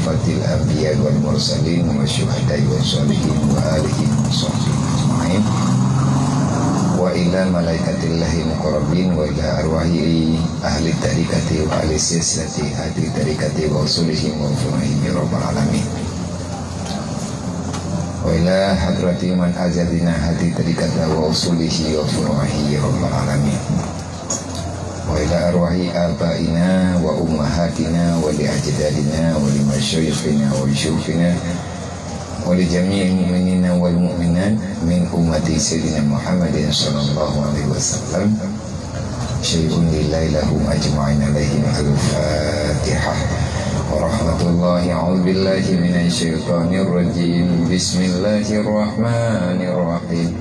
kafatil anbiya wal mursalin wa syuhada'i wa sholihin wa alihi wa sahbihi ajma'in wa ila malaikatillahi muqarrabin wa ila arwahi ahli tarikati wa ahli silsilati ahli tarikati wa usulihim wa furu'ihim ya rabbal alamin wa ila hadrati man azadina ahli tarikati wa usulihi wa furu'ihi ya rabbal alamin wa ila arwahi abaina wa ummahatina wa li ajdadina wa li masyayikhina wa li syukhina wa li jami'il mu'minina wal mu'minat min ummati sayyidina Muhammadin sallallahu alaihi wasallam syai'un lillahi lahum ajma'in alaihim al-fatihah wa rahmatullahi a'udzu billahi minasy syaithanir rajim bismillahirrahmanirrahim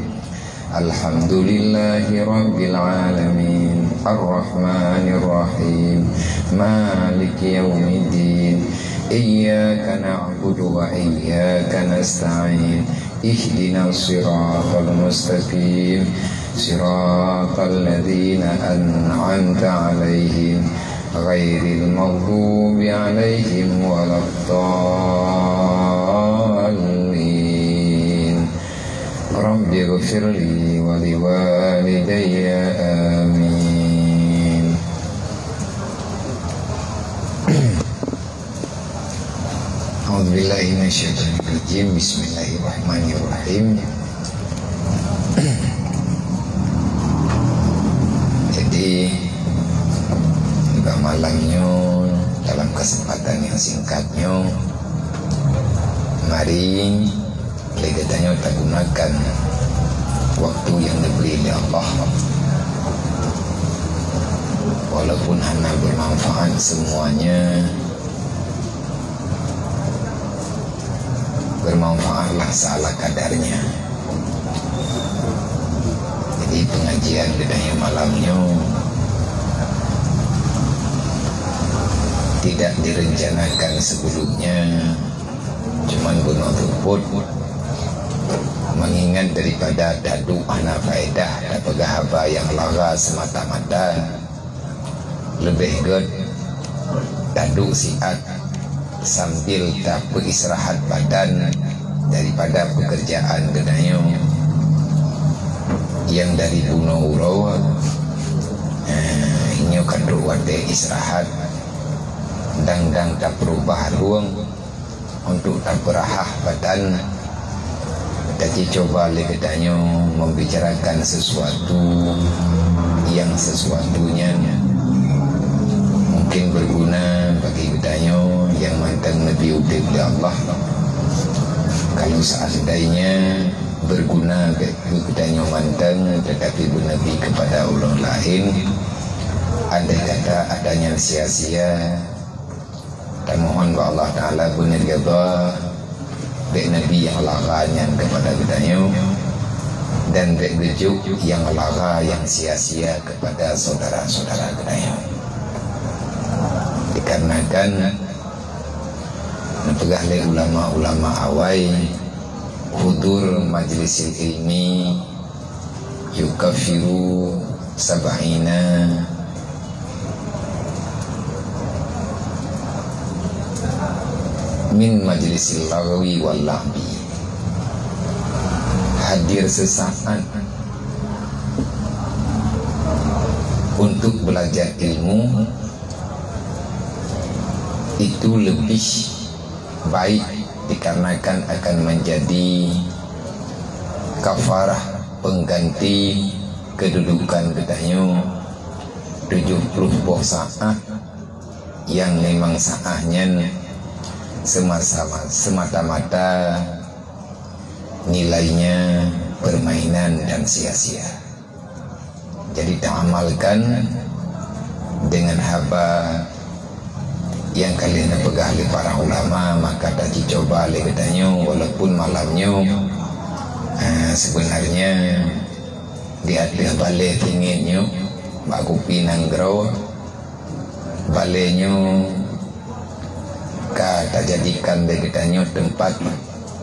alhamdulillahi rabbil alamin ar-rahmanir rahim maliki yaumiddin iyyaka na'budu wa iyyaka nasta'in ihdinas siratal mustaqim siratal ladzina an'amta 'alaihim ghairil maghdubi 'alaihim waladdallin rabbi ighfirli wa liwalidayya amin. A'udzubillahi minasyaitonir rajim. Bismillahirrahmanirrahim. Jadi juga malamnya dalam kesempatan yang singkatnya mari kita gunakan waktu yang diberi oleh Allah, walaupun hanya bermanfaat semuanya, bermanfaatlah seala kadarnya. Jadi pengajian bedanya malamnya tidak direncanakan sebelumnya, cuman guna luput mengingat daripada dadu ana faedah dan pegahaba yang lara semata-mata lebih good dadu siat sambil tak beristirahat badan daripada pekerjaan gedayo yang dari bunuh uro ini kan ruwade istirahat dan tak berubah ruang untuk tak berahah badan. Jadi coba legedanyo membicarakan sesuatu yang sesuatunya mungkin berguna bagi gedanyo yang mantan Nabi Udib di Allah. Kalau seandainya berguna bagi gedanyo mantan tetapi bernabi kepada orang lain, andai kata adanya sia-sia, dan mohon kepada Allah Ta'ala benar ridha bek Nabi yang laranya kepada gedanyo dan bek gejuk yang lara yang sia-sia kepada saudara-saudara gedanyo. Dikarenakan nepegah le ulama-ulama awai hudur majlisil ilmi yukafiru sab'ina min majlisil lagwi wal lahbi. Hadir sesaat untuk belajar ilmu itu lebih baik dikarenakan akan menjadi kafarah pengganti kedudukan gedanyo 70 saat yang memang saatnya semata-mata nilainya permainan dan sia-sia. Jadi diamalkan dengan haba yang kalian pegang oleh para ulama, maka tadi coba oleh katanya walaupun malamnya sebenarnya di atas balai tinginnya baku pinang grow balainya kata jadikan begitannya tempat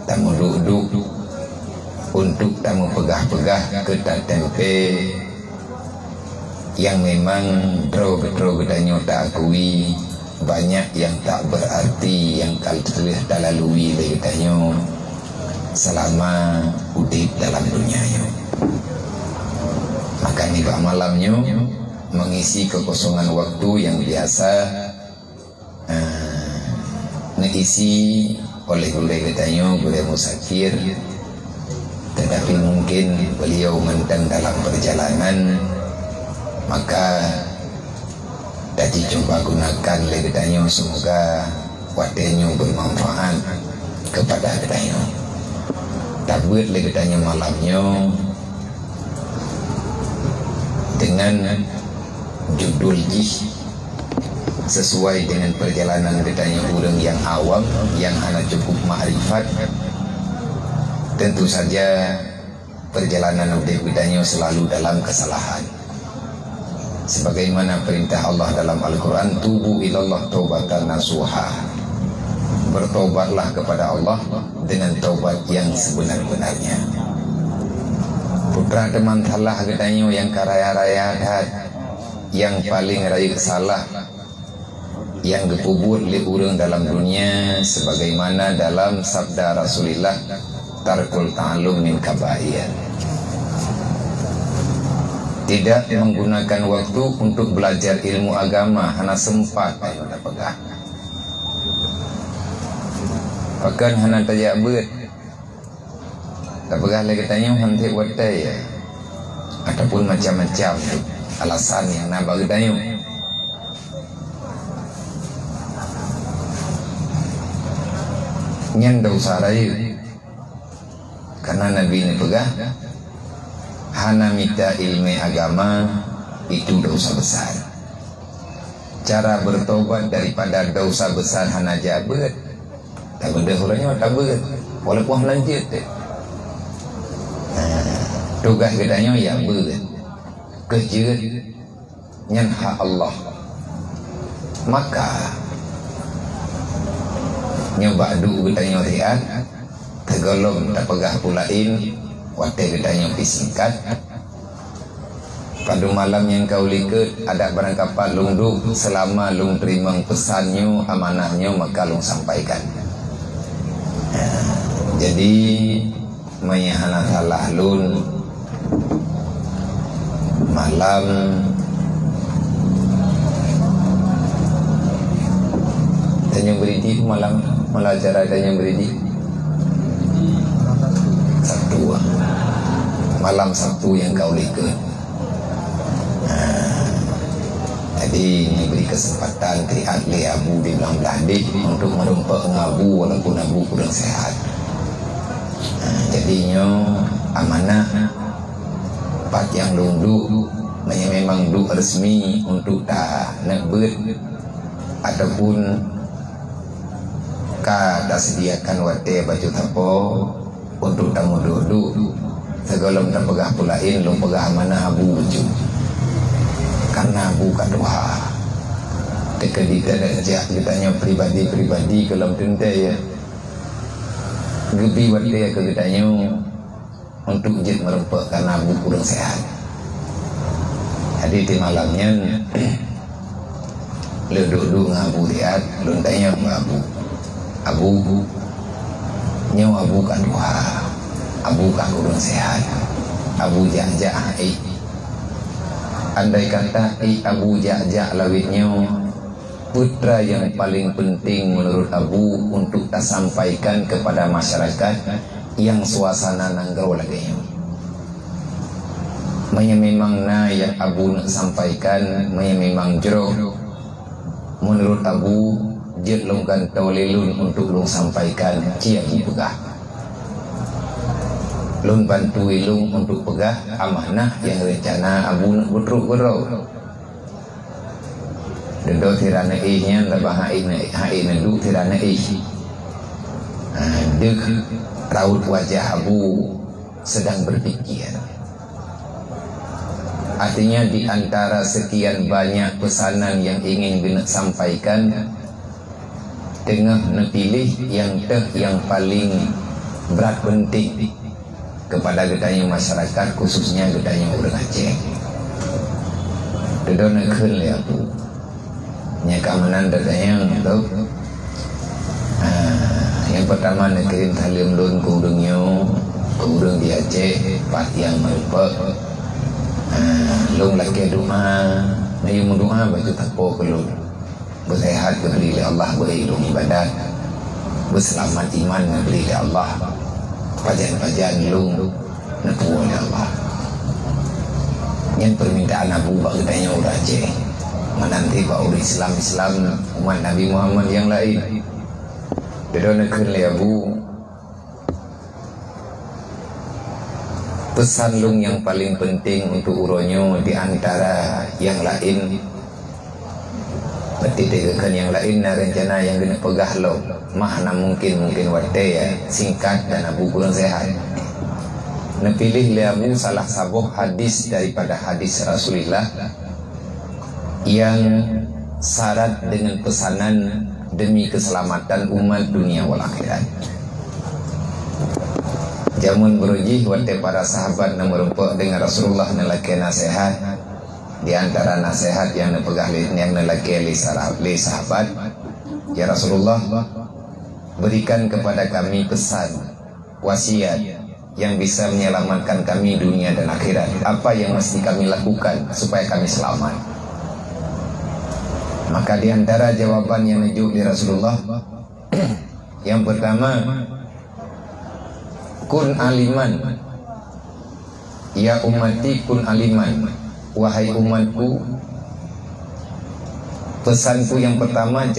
tamu duduk untuk tamu pegah-pegah ketat tempe yang memang drog-drog danyo tak akui banyak yang tak berarti yang telah terlalui kitanya selama udip dalam dunianya. Maka nibak malamnya mengisi kekosongan waktu yang biasa diisi oleh gula kitanya, gula musafir, tetapi mungkin beliau mentang dalam perjalanan, maka tadi coba gunakan kitanya, semoga wadahnya bermanfaat kepada kitanya. Tabut kitanya malamnya dengan judul jih sesuai dengan perjalanan kitanya orang yang awam, yang hanya cukup ma'rifat. Tentu saja perjalanan kitanya selalu dalam kesalahan. Sebagaimana perintah Allah dalam Al-Quran, tubu ilallah taubatan nasuha, bertobatlah kepada Allah dengan taubat yang sebenar-benarnya. Putra teman salah kitanya yang karaya-raya yang paling raya salah, yang dikubur oleh orang dalam dunia, sebagaimana dalam sabda Rasulullah, tarkul ta'allum min kabair, tidak menggunakan waktu untuk belajar ilmu agama, hanya sempat ayo dah pegang. Bahkan hanya tajak bet, tak pegang lagi tanya hantik watai ya, ataupun macam-macam alasan yang nak bagi tanya. Nyan dosa raya, karena Nabi ini pegang hana minta ilmu agama itu dosa besar. Cara bertobat daripada dosa besar hana jabat, tak benda orangnya tak ber, walaupun lanjut tugas kitanya ya ber kerja nyan hak Allah, maka nyoba du kitanya riak tergolong tak pegah pulain waktu kitanya pisingkat. Pada malam yang kau likut ada barang kapal lung duk, selama lung terima pesannya, amanahnya, maka lung sampaikan. Jadi mayahana salah lun malam tanya beridi malam melajar tanya beridi Sabtu, malam Sabtu yang kau likut. Jadi ini beri kesempatan ke ahli abu di belang beladik untuk merumpak ngabu walaupun abu kurang sehat. Jadinya amanah part yang lundu memang du resmi untuk tak nebet ataupun ka tak sediakan wate baju tapo untuk tamu duduk segala tak pegah pulain lung pegah amanah abu wujud. Karena bukan doa teka kita sejak kitanya pribadi-pribadi kalau tentu ya gebi waktu ke kitanya untuk jid merempak karena abu kurang sehat. Jadi di malamnya lu duduk ngabu lihat lu tanya abu nyawa abu kan doa, abu kan kurang sehat, abu jajak andai kata abu jajak lawitnya putra yang paling penting menurut abu untuk tak sampaikan kepada masyarakat yang suasana nanggau lagi. Memang na yang abu nak sampaikan memang jeruk menurut abu jet longkan tawlilun untuk long sampaikan cia pegah lun bantu ilung untuk pegah amanah yang rencana abu nak butruk gerau dendo tirana nya labah haina du tirana dek raut wajah abu sedang berpikir. Artinya di antara sekian banyak pesanan yang ingin bina sampaikan, tengah nepilih yang paling berat penting kepada gedanya masyarakat, khususnya gedanya orang Aceh. Dedona khun le nya keamanan datanya gitu. Yang pertama nekirim talim lun ke urang di Aceh pat yang merupa lung laki doa nayu doa baca takpo ke lun bersehat kebeli oleh Allah, berhidung ibadat, berselamat iman kebeli oleh Allah, pajan-pajan lung netu oleh Allah. Yang permintaan Abu Bakar tanya orang Aceh menanti pak orang Islam umat Nabi Muhammad yang lain. Didonakan oleh Abu pesan lung yang paling penting untuk uronyo di antara yang lain. Berarti tegakan yang lain na rencana yang kena pegah lo mana mungkin wate ya singkat dan Abu kurang sehat. Napilih oleh Abu salah sabuh hadis daripada hadis Rasulullah yang syarat dengan pesanan demi keselamatan umat dunia wal akhirat. Jamun berujih wate para sahabat nomor 4 dengan Rasulullah nelaki nasihat. Di antara nasihat yang nepegah yang nelaki li sahabat, ya Rasulullah, berikan kepada kami pesan wasiat yang bisa menyelamatkan kami dunia dan akhirat. Apa yang mesti kami lakukan supaya kami selamat? Maka di antara jawaban yang nejuk di Rasulullah yang pertama, kun aliman, ya ummati kun aliman, wahai umatku, pesanku yang pertama,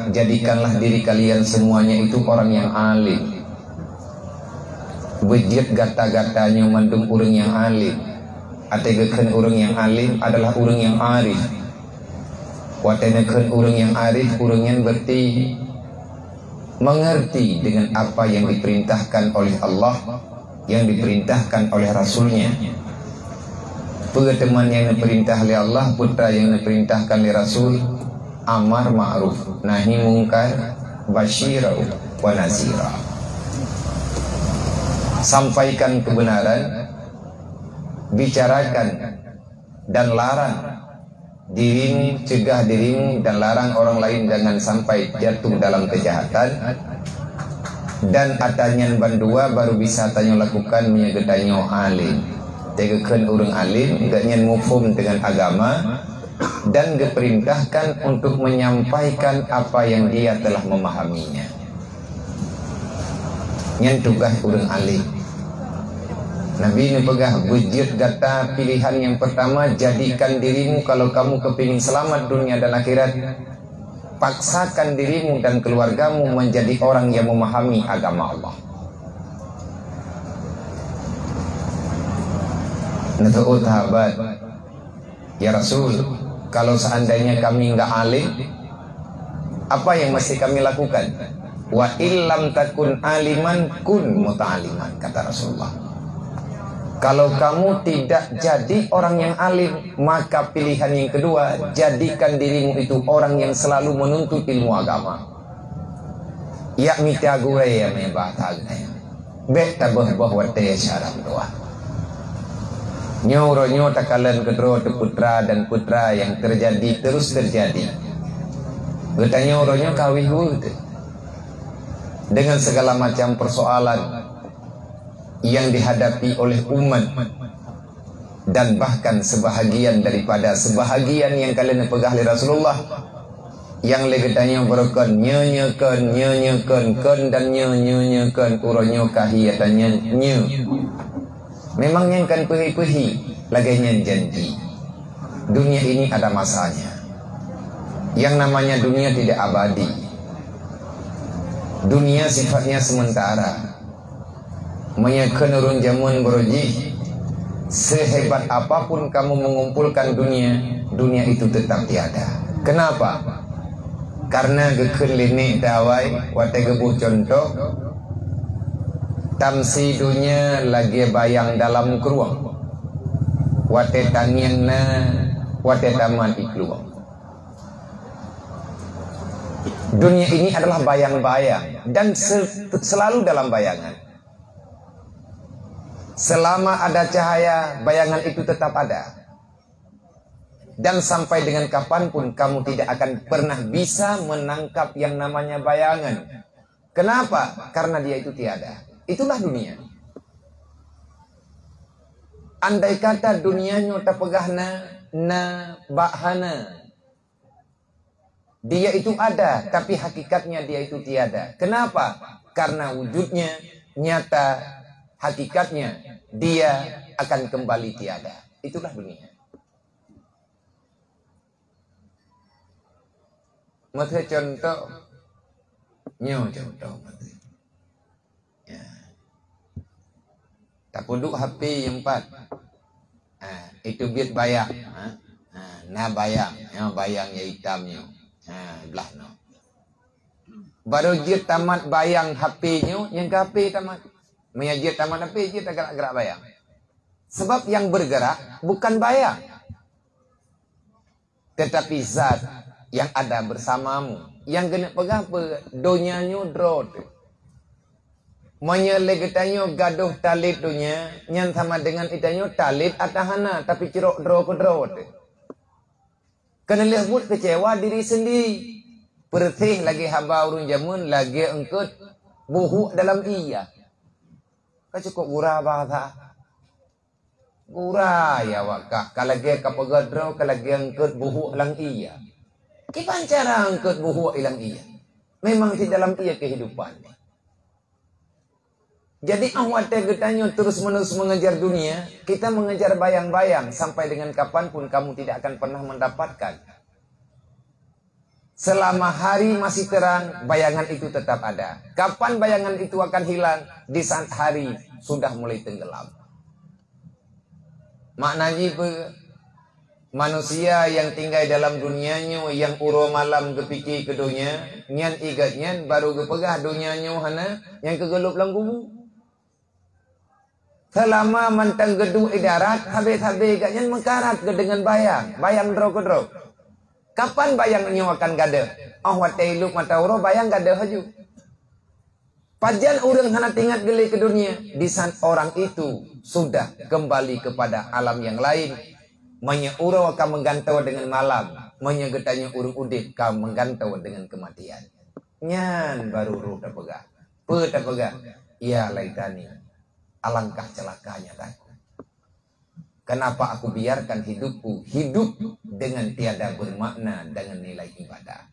jadikanlah diri kalian semuanya itu orang yang alim. Bejit gata-gatanya mandung orang yang alim. Ategakan orang yang alim adalah orang yang arif. Watenakan orang yang arif, orang yang berarti mengerti dengan apa yang diperintahkan oleh Allah, yang diperintahkan oleh Rasulnya. Teman yang diperintah oleh Allah, putra yang diperintahkan oleh Rasul, amar ma'ruf, nahi mungkar, basyirah wa nazira. Sampaikan kebenaran, bicarakan dan larang dirimu, cegah dirimu dan larang orang lain jangan sampai jatuh dalam kejahatan. Dan atanyan bandua baru bisa tanya lakukan menyegetanyo alim. Tegakan orang alim gaknya mufhum dengan agama dan diperintahkan untuk menyampaikan apa yang dia telah memahaminya. Yang tugas orang alim. Nabi ini pegah bujit kata pilihan yang pertama, jadikan dirimu kalau kamu kepingin selamat dunia dan akhirat, paksakan dirimu dan keluargamu menjadi orang yang memahami agama Allah. Natu sahabat, ya Rasul, kalau seandainya kami enggak alim, apa yang mesti kami lakukan? Wa illam takun aliman kun muta'aliman, kata Rasulullah. Kalau kamu tidak jadi orang yang alim, maka pilihan yang kedua, jadikan dirimu itu orang yang selalu menuntut ilmu agama. Ya mita gue ya mebatagnya. Beta bahwa wate syarat doa. Nyo takalan kedro putra dan putra yang terjadi terus terjadi. Bertanya ronyo kawihud dengan segala macam persoalan yang dihadapi oleh umat, dan bahkan sebahagian sebahagian yang kalian pegang oleh Rasulullah yang legetanya berkon nyenyekan dan nyenyekan uronyo kahiyatannya nye. Memang yang kan pehi laganya janji. Dunia ini ada masanya. Yang namanya dunia tidak abadi. Dunia sifatnya sementara. Menyekenurun jamun beroji, sehebat apapun kamu mengumpulkan dunia itu tetap tiada. Kenapa? Karena gekelini dawai wate gebuh contoh tamsi dunia lagi bayang dalam keruang wate tangianna wate taman ikluang. Dunia ini adalah bayang-bayang dan selalu dalam bayangan. Selama ada cahaya, bayangan itu tetap ada. Dan sampai dengan kapanpun kamu tidak akan pernah bisa menangkap yang namanya bayangan. Kenapa? Karena dia itu tiada. Itulah dunia. Andai kata dunianya tapegahna na bahana, dia itu ada, tapi hakikatnya dia itu tiada. Kenapa? Karena wujudnya nyata, hakikatnya dia akan kembali tiada. Itulah dunia. Maka contoh, contoh. Ya. Tak puduk HP yang 4. Itu biar bayang. Nah bayang, bayangnya hitamnya. Belah no. Baru dia tamat bayang HP-nya, yang ke HP tamat. Dia tamat HP, dia tak gerak-gerak bayang. Sebab yang bergerak bukan bayang, tetapi zat yang ada bersamamu. Yang kena pegang apa? Donyanya drot. Menyelegitanya gaduh talit dunia, yang sama dengan itanya talit atahana, tapi cerok draw ke drot. Kena lihat kecewa diri sendiri. Pertih lagi haba urun jamun, lagi engkut buhuk dalam iya. Kau cukup gurah bahasa. Gurah ya wakak. Kalau lagi kapagadro, kalau lagi engkut buhuk dalam iya. Kipan cara engkut buhuk dalam iya? Memang di dalam iya kehidupan. Jadi awak tanya terus-menerus mengejar dunia, kita mengejar bayang-bayang sampai dengan kapanpun kamu tidak akan pernah mendapatkan. Selama hari masih terang, bayangan itu tetap ada. Kapan bayangan itu akan hilang? Di saat hari sudah mulai tenggelam. Maknanya manusia yang tinggal dalam dunianya, yang uro malam kepikir ke dunia, nyan igat nyan baru kepegah dunianya hana, yang kegelup lang kubu. Selama mantang gedung idarat, habis-habis igat nyan mengkarat ke dengan bayang, bayang draw ke draw. Kapan bayangnya akan gada? Watai iluk mata uro bayang gada haju. Pajan orang hana tingkat geli ke dunia. Di saat orang itu sudah kembali kepada alam yang lain. Manya uro akan menggantau dengan malam. Manya getanya urung udit kau menggantau dengan kematian. Nyan baru ruh terpegang. Terpegang. Ya laitani. Alangkah celakanya tak. Kenapa aku biarkan hidupku hidup dengan tiada bermakna dengan nilai ibadah?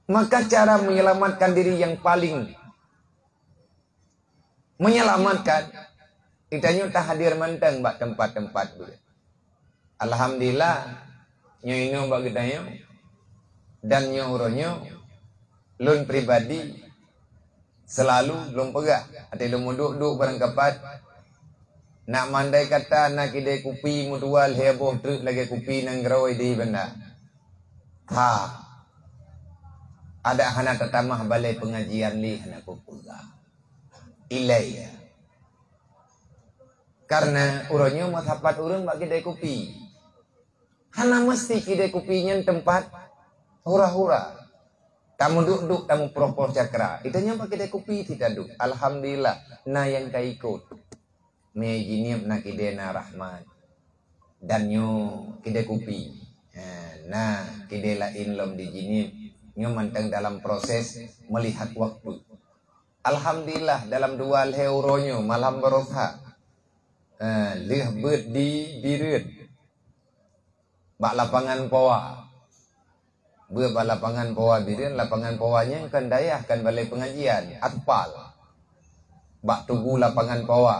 Maka cara menyelamatkan diri yang paling menyelamatkan, kita tak hadir menteng bak tempat-tempat dulu. Alhamdulillah, nyoino bak kita dan nyuronyo lun pribadi selalu belum pegah. Ada lu duduk barang kapat. Nak mandai kata nak ide kupi mutual heboh truk lagi kupi nang grawai di benda. Ha. Ada hana tatamah balai pengajian li hana kupuga. Ilai. Karena uronyo mathapat urun bak kidai kupi. Hana mesti kidai kupinya tempat hura-hura. Tamu duduk, tamu propor cakra. Itanya bak kidai kupi tidak duduk. Alhamdulillah. Na yang kai ikut. Me jinip na kidena rahmat dan nyo kide kupi nah kide lain lom di jinip nyo manteng dalam proses melihat waktu. Alhamdulillah dalam 2 euronyo malam barokah lih bet di birut bak lapangan poa bak lapangan poa birut lapangan poanya kan dayah kan balai pengajian atpal bak tugu lapangan poa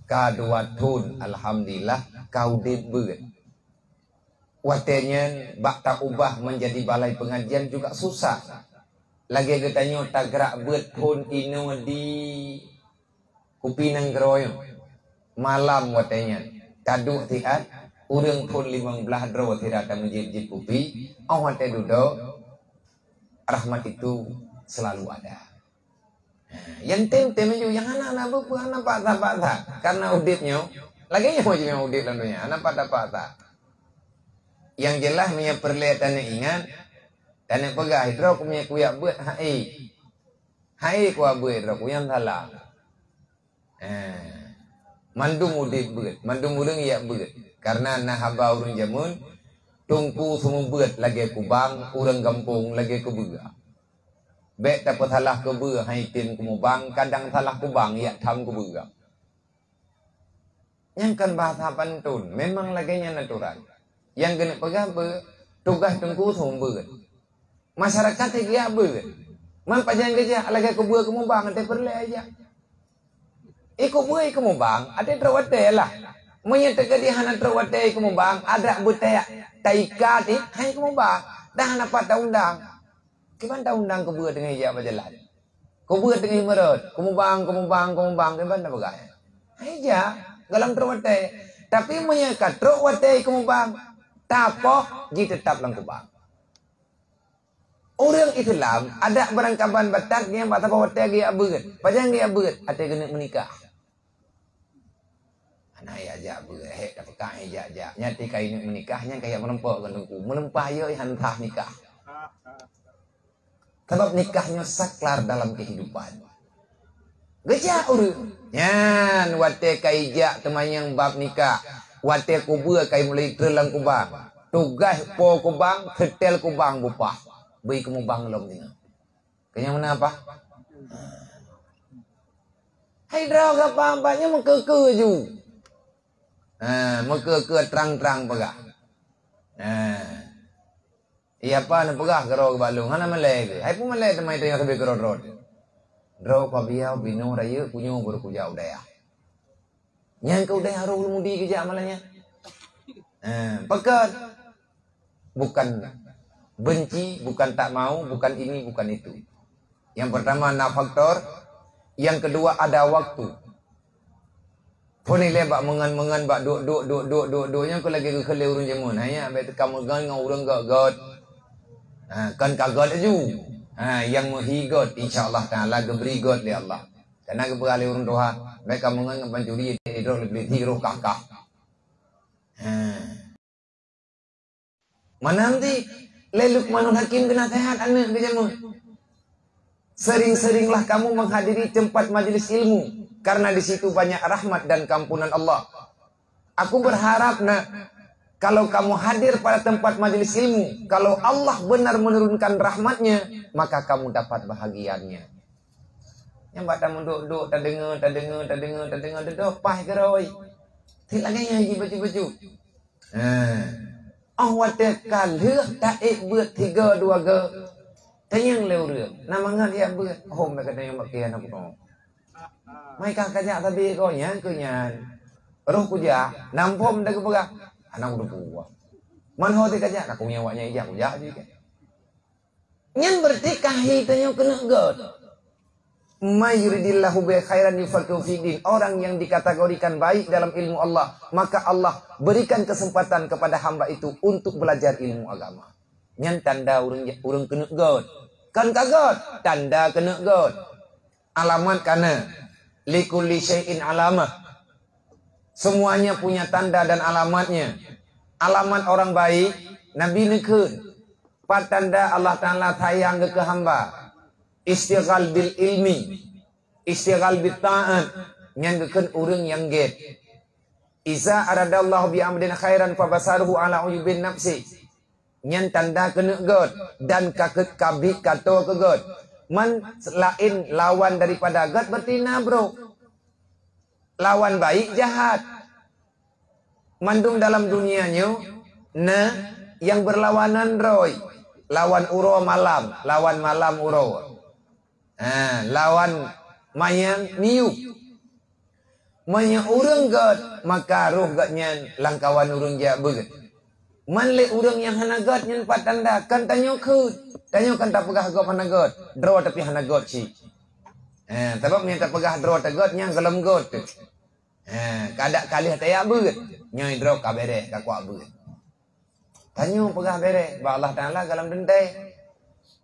kadua tun alhamdulillah kau debet. Watenya bak tak ubah menjadi balai pengajian juga susah. Lagi katanya tak gerak bet pun ino di kupinang keroyo. Malam watenya kadu tiat urang pun 15 draw tidak akan menjadi kupi. Awate duduk rahmat itu selalu ada. Yang tem juga yang anak-anak buku anak patah karena uditnya lagi yang wajibnya udit tentunya anak patah yang jelas punya perlihatan ingat dan yang pegah hidro punya kuyak buat hai kuah buat hidro yang salah mandum udit buat mandum udang iya buat Karena nah haba urang jamun tungku semua beut lagi ku bang, urang kampung lagi ku beua. Bek dapat salah ku beua hai tin ku bang, kadang salah ku bang ya tham ku beua. Yang kan bahasa pantun memang laginya natural. Yang kena pegah tugas tungku semua beut. Masyarakat dia beut. Man panjang kerja lagi ku beua ku bang ate perle aja. Iku beua iku bang, ate trawate lah. Manya tegadi hana trawate iku bang, ada butea taika ti hai ku bang. Dah napa undang. Kiban undang ku beua dengan ija berjalan. Ku beua dengan merot, ku bang, kiban dah bagay. Hai ja, galang trawate. Tapi manya ka trawate iku bang. Tapo ji tetap lang ku bang. Orang Islam ada berangkapan batak yang bata bawate gi abeut. Pajang gi abeut ate kena menikah. Ana ya ja beut he dapat ka ja ja. Nyati kai menikahnya kayak melempok kan tungku. Melempah ye hantah nikah. Sebab nikahnya saklar dalam kehidupan. Geja urang. Nyan wate kai ja teman yang bab nikah. Wate kubur kai mulai terlang kubang. Tugas po kubang, ketel kubang bupah. Beri kamu banglom ni. Kaya mana apa? Hai draw ka pampanya mengkeke ju. Mengkeke terang-terang pegah. Iya apa na pegah karo ke balung hana melek. Hai pun melek temai tengah sabe karo rod. Draw pa biau bino raya punyo baru ku jauh daya. Nyang kau daya ro mudi ke jamalanya. Pekat bukan benci, bukan tak mau, bukan ini, bukan itu. Yang pertama nak faktor, yang kedua ada waktu. Poni lebak mengan bak duk nya ko lagi ke khale urang jamun. Hanya bet kamu gan ngau urang god. Kan kagot aju. Yang muhigot insyaallah taala geberi god li Allah. Karena gebali urang doa, mereka mengan pancuri itu lebih hiro kakak. Mana nanti Leluk Manun Hakim kena sehat anak ke jamun. Sering-seringlah kamu menghadiri tempat majelis ilmu, karena di situ banyak rahmat dan kampunan Allah. Aku berharap kalau kamu hadir pada tempat majelis ilmu, kalau Allah benar menurunkan rahmatnya, maka kamu dapat bahagiannya. Yang batam duduk tak dengar, pah keroi. Tilaganya haji baju-baju. Awak kalih tak buat 3-2 ge. Tayang leu reu. Namangan dia buat. Mereka tanya makian aku tahu. Mereka kajak tabi ko nyan ke nyan. Roh kuja nampom dah kepegah. Anak udah buah. Man ho te kajak aku nya waknya ijak kuja je ke. Nyan berarti kahi tanya kena god. May yuridillahu bi khairan yufaqihu fi din. Orang yang dikategorikan baik dalam ilmu Allah, maka Allah berikan kesempatan kepada hamba itu untuk belajar ilmu agama. Nyan tanda urang kena god. Kan kagot tanda kena god. Alamat kana likulli syai'in alamah. Semuanya punya tanda dan alamatnya. Alamat orang baik Nabi nekeun. Patanda Allah Taala sayang ke hamba. Istighal bil ilmi, istighal bil ta'at, nyangekeun urang yang get. Iza aradallahu bi amdin khairan fabasaruhu ala uyubin nafsi. Nyan tanda kena god dan kaket kabi kato ke god. Man lain lawan daripada god berarti na bro. Lawan baik jahat. Mandung dalam dunianya yang berlawanan roy. Lawan uro malam, lawan malam uro. Lawan mayang niu. Manya urang god, maka roh godnya langkawan urang ja beut. Man le urang yang hana god nyen patanda kan tanyo keut. Tanyo kan tak pegah god hana god. Draw tapi hana god si. Sebab nya tak pegah draw tak god nya gelem god tu. Kadak kalih taya beut. Nyai draw ka bere ka kuat beut. Tanyo pegah bere ba Allah Taala galam dendai.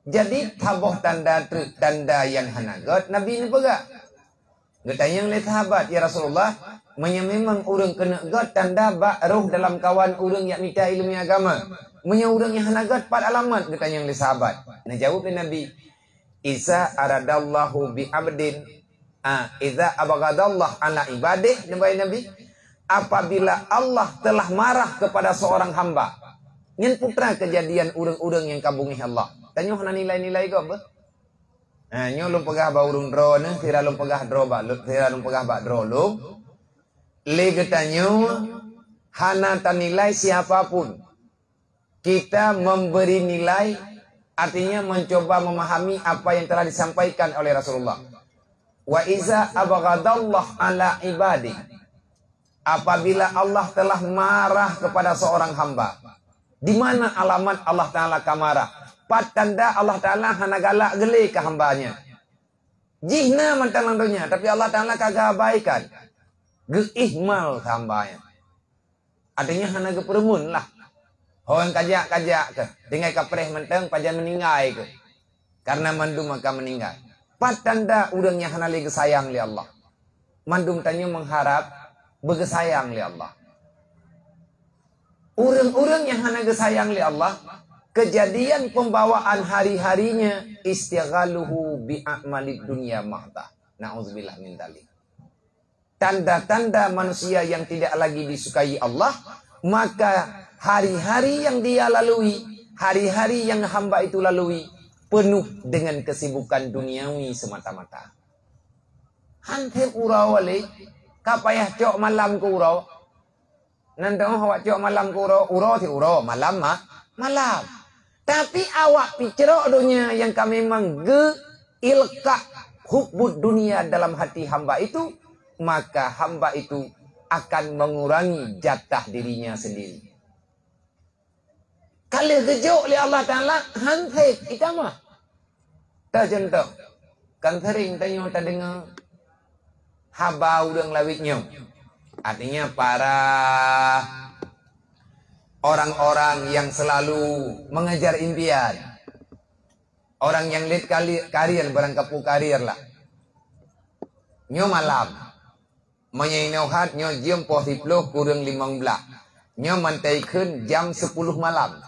Jadi taboh tanda yang hanagot Nabi ni pegak. Getanya oleh sahabat ya Rasulullah, memang urang kena got tanda bak roh dalam kawan urang yang minta ilmu agama. Menya urang yang hanagot 4 alamat getanya oleh sahabat. Nah jawab Nabi, iza aradallahu bi abdin, iza abagadallah ala ibadih, Nabi apabila Allah telah marah kepada seorang hamba. Nyen putra kejadian urang-urang yang kabungi Allah. Tanya hana nilai-nilai ke apa? Nah, nyo lum pegah ba urung dro ne, tira lum pegah dro ba, tira lum pegah ba dro lum. Le getanyo hana tanilai siapapun. Kita memberi nilai artinya mencoba memahami apa yang telah disampaikan oleh Rasulullah. Wa iza abghadallah ala ibadi. Apabila Allah telah marah kepada seorang hamba. Di mana alamat Allah Ta'ala kamarah? Patanda Allah Ta'ala hana galak gele ke hambanya. Jihna mantalang dunia. Tapi Allah Ta'ala kagak abaikan. Geihmal ke hambanya. Artinya hana geperemun lah. Orang kajak-kajak ke. Tinggal kapreh menteng pajan meninggal ke. Karena mandum maka meninggal. Patanda udangnya hana lagi sayang li Allah. Mandum tanya mengharap begesayang li Allah. Urang-urang yang hana gesayang li Allah, kejadian pembawaan hari-harinya istighaluhu bi'amalid dunya mahta. Na'udzubillah min dzalik. Tanda-tanda manusia yang tidak lagi disukai Allah, maka hari-hari yang dia lalui, hari-hari yang hamba itu lalui penuh dengan kesibukan duniawi semata-mata. Hantem urau wale, kapayah cok malam ke urau. Nanti awak cok malam ke urau ti urau, malam mah malam. Tapi awak pikirok dunia yang kami memang ilka hubbud dunia dalam hati hamba itu, maka hamba itu akan mengurangi jatah dirinya sendiri. Kalau gejuk oleh Allah Ta'ala, hantai kita mah. Tak contoh, kan sering tanya tak dengar haba udang lawitnya. Artinya para orang-orang yang selalu mengejar impian. Orang yang lead karir, berangkapu karir lah. Nyo malam. Menyenauhat nyo jam 40 kurang 15. Nyo mantai kun jam 10 malam.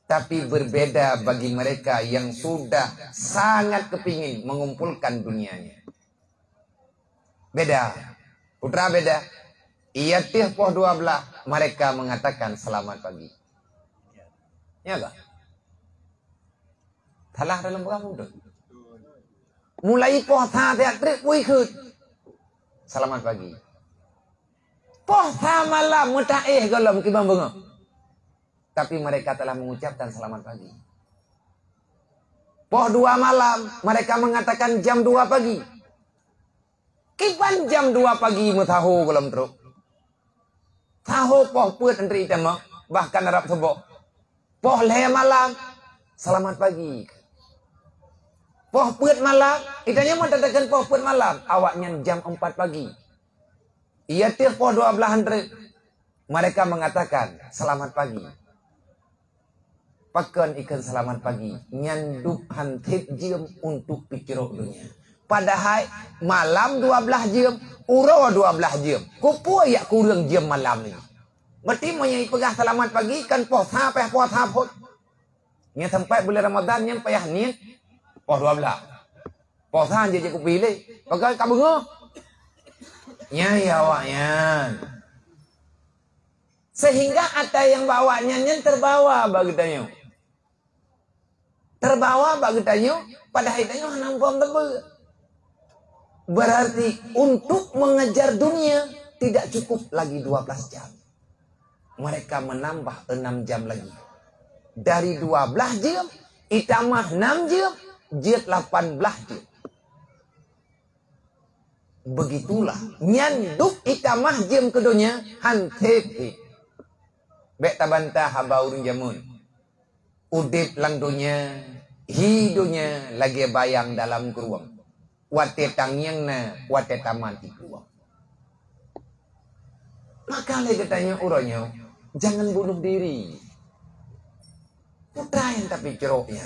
Tapi berbeda bagi mereka yang sudah sangat kepingin mengumpulkan dunianya. Beda. Putra beda. Ia tih poh 12. Mereka mengatakan selamat pagi. Ya gak? Talah dalam kamu dah. Mulai poh tha teatrik wui khut. Selamat pagi. Poh tha malam mutaih golom kibang bunga. Tapi mereka telah mengucapkan selamat pagi. Poh 2 malam mereka mengatakan jam 2 pagi. Kipan jam 2 pagi mu tahu golom truk. Tahu poh puet antri tema bahkan Arab sebok. Poh le malam selamat pagi. Poh puet malam itanya mengatakan poh puet malam awaknya jam 4 pagi. Ia tih poh 12 antri. Mereka mengatakan selamat pagi. Pakan ikan selamat pagi. Nyanduk hantit jam untuk pikirok dunia. Padahal malam 12 jam, urau 12 jam. Kupu ya kurang jam malam ni. Berarti menyai pegah selamat pagi kan poh tha peh poh tha pot. Nya sampai bulan Ramadan yang payah niat poh 12. Poh tha je ku pilih. Pakai ka bengo. Nya ya awaknya. Sehingga ada yang bawanya nyen terbawa bagi tanyo. Terbawa bagi tanyo padahal tanyo nampom tebe. Berarti untuk mengejar dunia tidak cukup lagi 12 jam. Mereka menambah 6 jam lagi. Dari 12 jam, itamah 6 jam, jid 18 jam. Begitulah. Nyanduk itamah jam kedunya, hantepi. Bek tabantah haba urun jamun. Udip lang dunia, hidunya lagi bayang dalam keruang. Wate tangyang na, wate taman ikuang. Maka lagi tanya uronyo, jangan bunuh diri. Putra yang tapi ceroknya.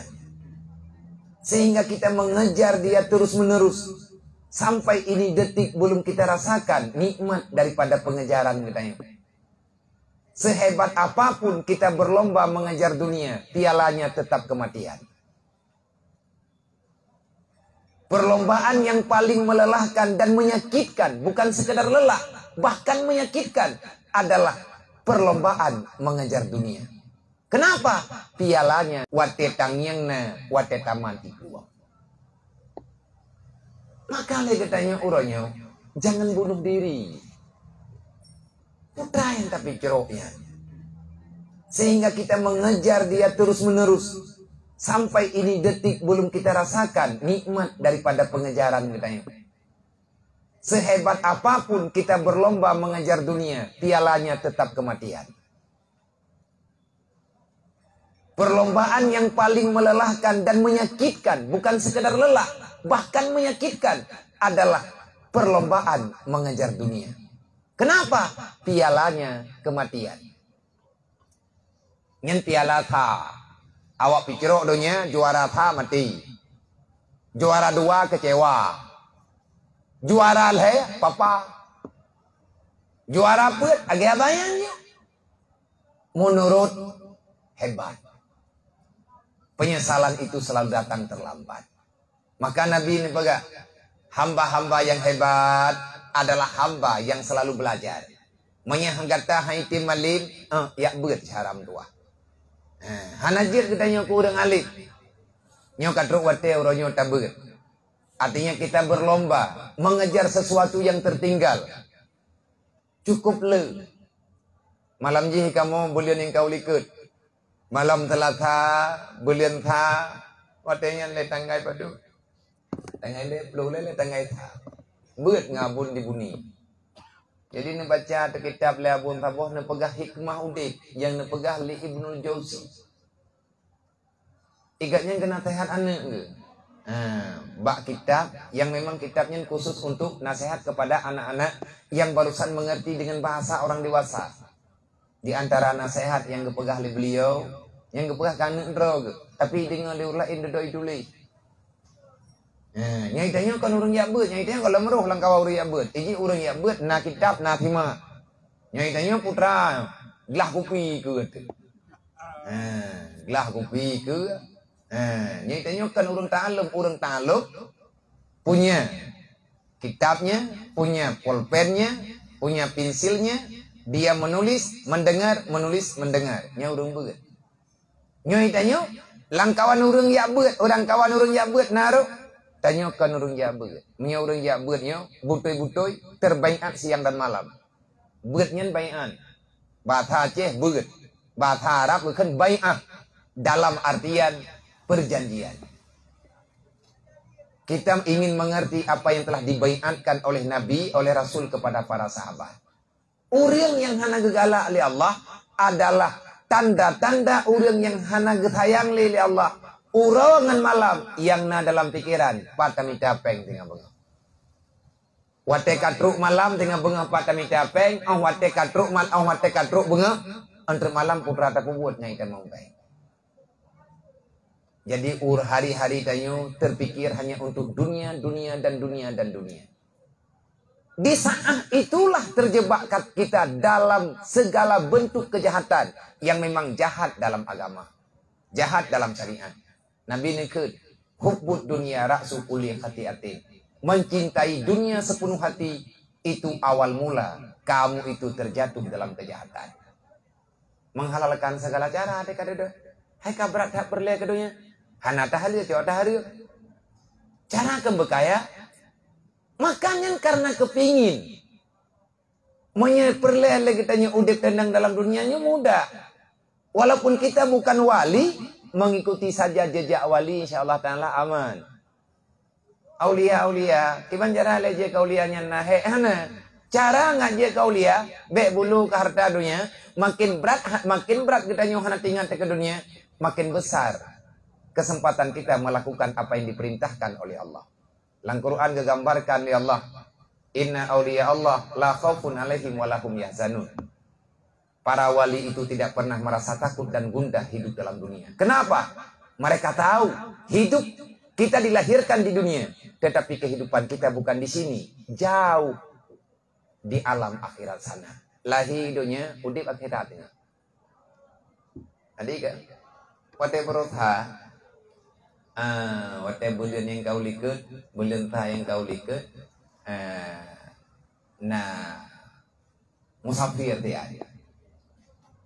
Sehingga kita mengejar dia terus menerus. Sampai ini detik belum kita rasakan nikmat daripada pengejaran katanya. Sehebat apapun kita berlomba mengejar dunia, pialanya tetap kematian. Perlombaan yang paling melelahkan dan menyakitkan, bukan sekedar lelah, bahkan menyakitkan, adalah perlombaan mengejar dunia. Kenapa? Pialanya wate tangyangna wate tamati keluar. Maka le katanya uronyo, jangan bunuh diri. Putra yang tapi ceroknya. Sehingga kita mengejar dia terus-menerus. Sampai ini detik belum kita rasakan nikmat daripada pengejaran katanya. Sehebat apapun kita berlomba mengejar dunia, pialanya tetap kematian. Perlombaan yang paling melelahkan dan menyakitkan, bukan sekedar lelah, bahkan menyakitkan, adalah perlombaan mengejar dunia. Kenapa? Pialanya kematian. Nyen piala tha. Awak pikirok dunia juara tha mati. Juara 2 kecewa. Juara le papa. Juara put agak bayangnya. Menurut hebat. Penyesalan itu selalu datang terlambat. Maka Nabi ini pegang. Hamba-hamba yang hebat adalah hamba yang selalu belajar. Menyahanggata haitim malim, ya beut haram tua. Hanajir katanya ku urang alit. Nyo kadruk wate uronyo tabeut. Artinya kita berlomba mengejar sesuatu yang tertinggal. Cukup le. Malam jih kamu bulian yang kau likut. Malam telata bulian tha watenya le tanggai padu. Tanggai le plu le tanggai tha. Beut ngabun di buni. Jadi ne baca kitab le abun taboh ne pegah hikmah udik yang ne pegah li Ibnul Jauzi. Igatnya kena nasihat anak ke. Bak kitab yang memang kitabnya khusus untuk nasihat kepada anak-anak yang barusan mengerti dengan bahasa orang dewasa. Di antara nasihat yang kepegah li beliau, yang kepegah kana ndro, tapi dengan diulain dodoi tulis. Nyai tanya kan urang ya beut, nyai tanya kalau meruh lang kawau ya beut. Iji urang ya beut na kitab na thima. Nyai tanya putra, gelah kopi ke tu. Gelah kopi ke. Nyai tanya kan urang ta'alluq punya kitabnya, punya pulpennya, punya pensilnya, dia menulis, mendengar, menulis, mendengar. Nyai urang beut. Nyai tanya, lang kawan urang ya beut, orang kawan urang ya beut naruh. Tanyakan urang ya beut. Nya urang ya beutnya butoi-butoi terbaiat siang dan malam. Beutnya baiat. Bahasa Aceh beut. Bahasa Arab bukan baiat dalam artian perjanjian. Kita ingin mengerti apa yang telah dibaiatkan oleh Nabi, oleh Rasul kepada para sahabat. Urang yang hana gegala oleh Allah adalah tanda-tanda urang yang hana getayang oleh Allah. Urangan malam yang na dalam pikiran patami tapeng tengah benga. Wate katruk malam tengah benga patami tapeng, wate katruk wate katruk benga antara malam putra tak buat nyai kan mau baik. Jadi hari-hari tanyo terpikir hanya untuk dunia, dunia dan dunia dan dunia. Di saat itulah terjebak kita dalam segala bentuk kejahatan yang memang jahat dalam agama, jahat dalam syariat. Nabi nekut hubbud dunia ra'su kulli khati'atin. Mencintai dunia sepenuh hati itu awal mula kamu itu terjatuh dalam kejahatan. Menghalalkan segala cara ada kada. Hai kabrak tak perle kadonya. Hana tahali tio tahari. Cara kembekaya makanya karena kepingin menyeperle lagi tanya udah tendang dalam dunianya mudah. Walaupun kita bukan wali, mengikuti saja jejak wali insyaallah taala aman. Aulia kiban cara leje kaulianya nahe hana. Cara ngaje kaulia be bulu ke harta dunia makin berat kita nyuhana tinggal ke dunia, makin besar kesempatan kita melakukan apa yang diperintahkan oleh Allah. Lang Quran digambarkan oleh Allah, inna auliya Allah la khaufun alaihim wa lahum yahzanun. Para wali itu tidak pernah merasa takut dan gundah hidup dalam dunia. Kenapa? Mereka tahu hidup kita dilahirkan di dunia, tetapi kehidupan kita bukan di sini, jauh di alam akhirat sana. Lahi dunia, udip akhiratnya. Adik kan? Wate berotha Wate bulan yang kau likut, bulan tah yang kau likut, nah musafir dia.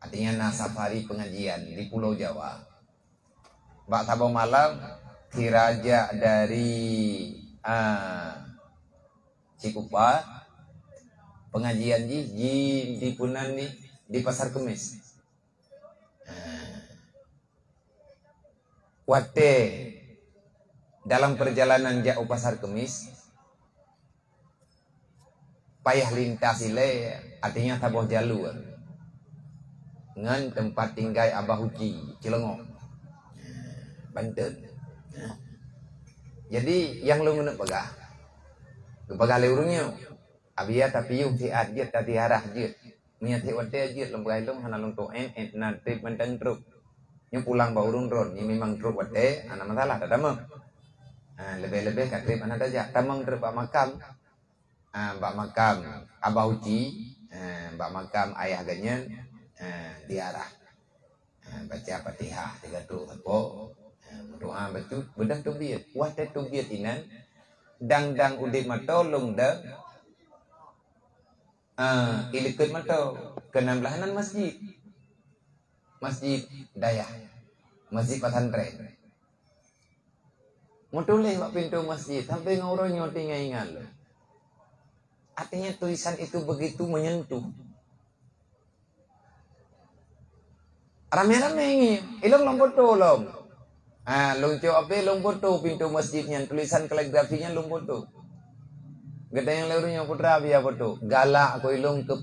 Artinya nah safari pengajian di Pulau Jawa. Bak Sabau malam Kiraja dari Cikupa pengajian di Punan nih di Pasar Kemis. Wate dalam perjalanan jauh Pasar Kemis payah lintas ile artinya tabuh jalur ngan tempat tinggal Abah Uji Cilengok Banten. Jadi yang lu menep pegah leurungnya abia tapi yung ti adjet tadi arah jet menyati wate jet lembai long hana long to nanti mentang truk yang pulang baurun ron ini memang truk wate anak masalah ada mah lebih-lebih kat trip anak aja tamang truk Pak Makam Abah Uji Mbak Makam ayah ganyan diarah baca Fatihah 3 truk apa doa betul bedang tubiat wate tubiat inan dang udip matolong dah ilikut matau ke-16an masjid dayah masjid pesantren mutuleh wak pintu masjid sampai ngauronyo tinggal ingat lo. Artinya tulisan itu begitu menyentuh. Rame-rame ini ilong lompoto long. Longco apa lompoto pintu masjidnya tulisan kaligrafinya lompoto. Gede yang lerunya putra biar foto. Galak aku ilong ke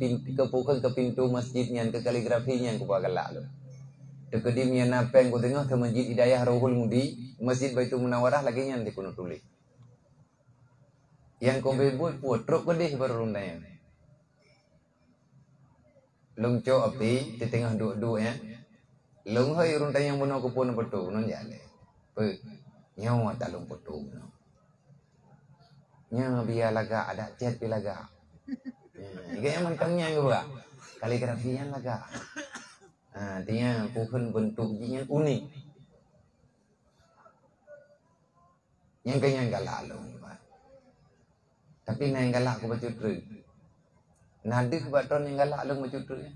pintu masjidnya ke kaligrafinya aku galak lo. Dekedimnya napeng ku tengok ke masjid Hidayah Rohul Mudi, masjid Baitul Munawarah lagi nya di kuno tulis. Yang kau bebut truk gede baru rundanya. Longco api di tengah dua ya. Long hai rundanya yang bunuh kupun betul non jale. Nyawa tak long betul. Nya biar laga ada cat bilaga. Gaya mantangnya juga. Kaligrafinya laga. Dia bukan bentuknya unik. Yang kayaknya enggak lalu. Tapi yang galak aku baca terus. Nadi kebaton yang galak lu baca terus.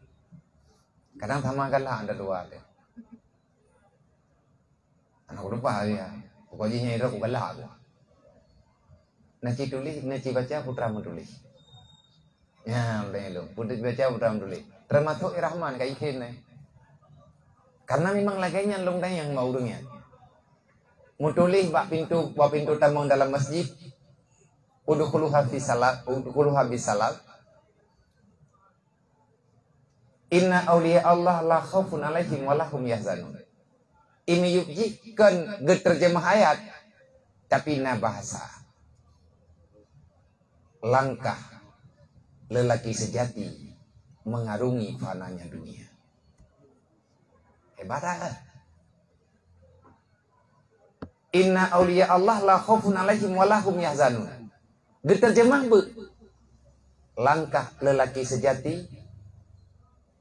Kadang sama galak ada dua ada. Anak aku lupa ya. Pokoknya itu aku galak aku. Naci tulis, naci baca putra menulis. Ya, udah putra baca putra menulis. Termasuk Irahman kayak gini. Karena memang laganya longdang yang mau urungnya. Mutulis bak pintu tamang dalam masjid. Udkhulu habis salat. Inna awliya Allah la khaufun alaihim wa lahum yahzanun. Ini yukjikan terjemah ayat. Tapi na bahasa. Langkah lelaki sejati mengarungi fananya dunia. Hebat kan? Inna awliya Allah la khaufun alaihim wa lahum yahzanun. Diterjemah langkah lelaki sejati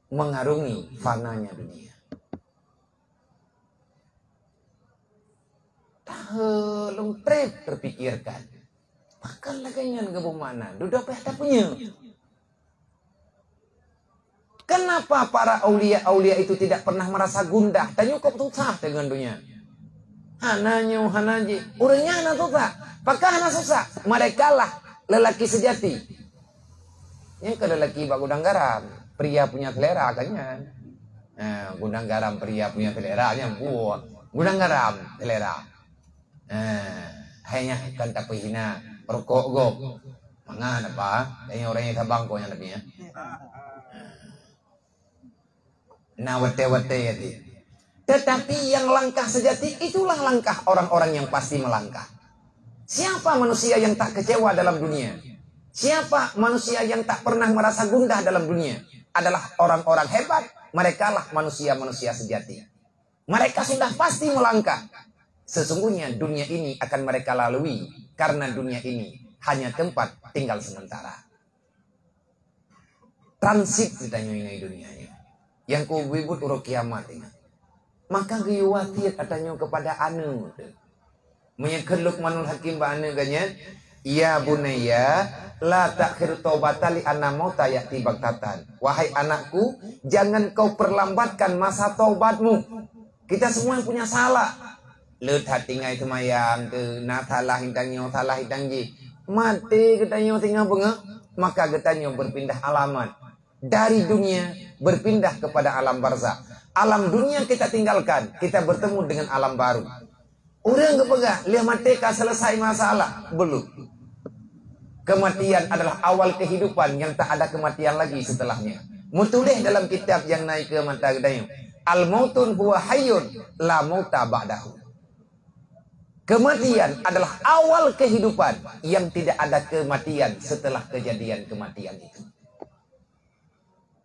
mengarungi fananya dunia. Tahelung terpikirkan. Makan laganya ke mana? Duduk apa punya? Kenapa para aulia itu tidak pernah merasa gundah dan cukup susah dengan dunia? Hanaji, urangnya hana susah, pakah hana susah. Mereka lah lelaki sejati. Yang ke lelaki bak gudang garam, pria punya selera kan? Gudang garam pria punya selera yang buat. Gudang garam selera. Hanya kan tak hina rokok go. Mangan apa? Yang orangnya sabang ko yang lebihnya. Nah wate ya di. Tetapi yang langkah sejati itulah langkah orang-orang yang pasti melangkah. Siapa manusia yang tak kecewa dalam dunia? Siapa manusia yang tak pernah merasa gundah dalam dunia? Adalah orang-orang hebat. Mereka lah manusia-manusia sejati. Mereka sudah pasti melangkah. Sesungguhnya dunia ini akan mereka lalui. Karena dunia ini hanya tempat tinggal sementara. Transit ditanya ini dunianya. Yang kau bibut urut kiamat ini. Maka giwatir katanya kepada anu. Menyekal Luqmanul Hakim ba'ana ganyan. Ya bunayya la takhir taubata li anna mauta ya'ti baghtatan. Wahai anakku, jangan kau perlambatkan masa taubatmu. Kita semua yang punya salah. Lut hati ngai semayang ke na salah hidang ji. Mati ketanyo tinggal bengak, maka ketanyo berpindah alamat dari dunia berpindah kepada alam barzakh. Alam dunia kita tinggalkan, kita bertemu dengan alam baru. Orang kepegah, lihat mati kah selesai masalah? Belum. Kematian adalah awal kehidupan yang tak ada kematian lagi setelahnya. Mutulih dalam kitab yang naik ke mata gedayu. Al-mautun huwa hayyun la mauta ba'dahu. Kematian adalah awal kehidupan yang tidak ada kematian setelah kejadian kematian itu.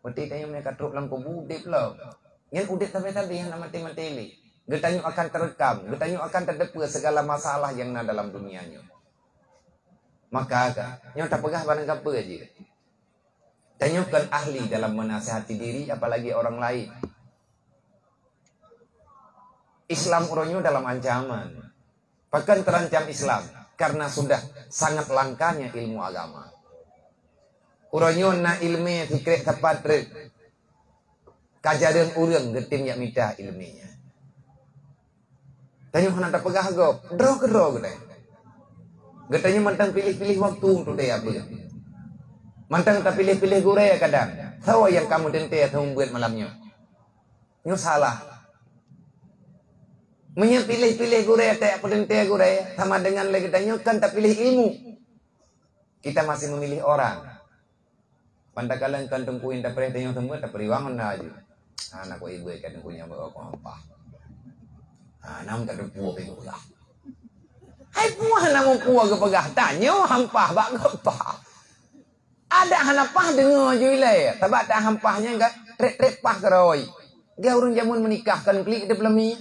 Berarti tanya mereka truk langkau budip lah. Yang udip tapi yang nama mati-mati. Getanyo akan terekam, getanyo akan terdepa segala masalah yang ada dalam dunianya. Maka nyo tak pegah barang apa aja. Tanyo kan ahli dalam menasihati diri apalagi orang lain. Islam uronyo dalam ancaman. Bahkan terancam Islam karena sudah sangat langkanya ilmu agama. Uronyo na ilmu fikret tepat kajaran urang getim yak mita ilminya. Tanya nak pegah go, draw ke deh. Getanya mantang pilih-pilih waktu untuk dia apa. Mantang tak pilih-pilih guraya kadang. Tahu yang kamu tente atau membuat malamnya. Nyo salah. Pilih-pilih guraya tak apa tente guraya sama dengan lagi tanya kan tak pilih ilmu. Kita masih memilih orang. Pandakalan kan tungkuin tak perih tanya tunggu tak periwangan aja. Anak ko ibu kan punya apa. Nam tak ada puak itu lah. Hai puak namu puak ke pegah tanya hampah bak gepah. Ada hanapah dengar juilai. Tabak tak hampahnya enggak trek pah keroi. Dia urun jamun menikahkan klik de pelemi.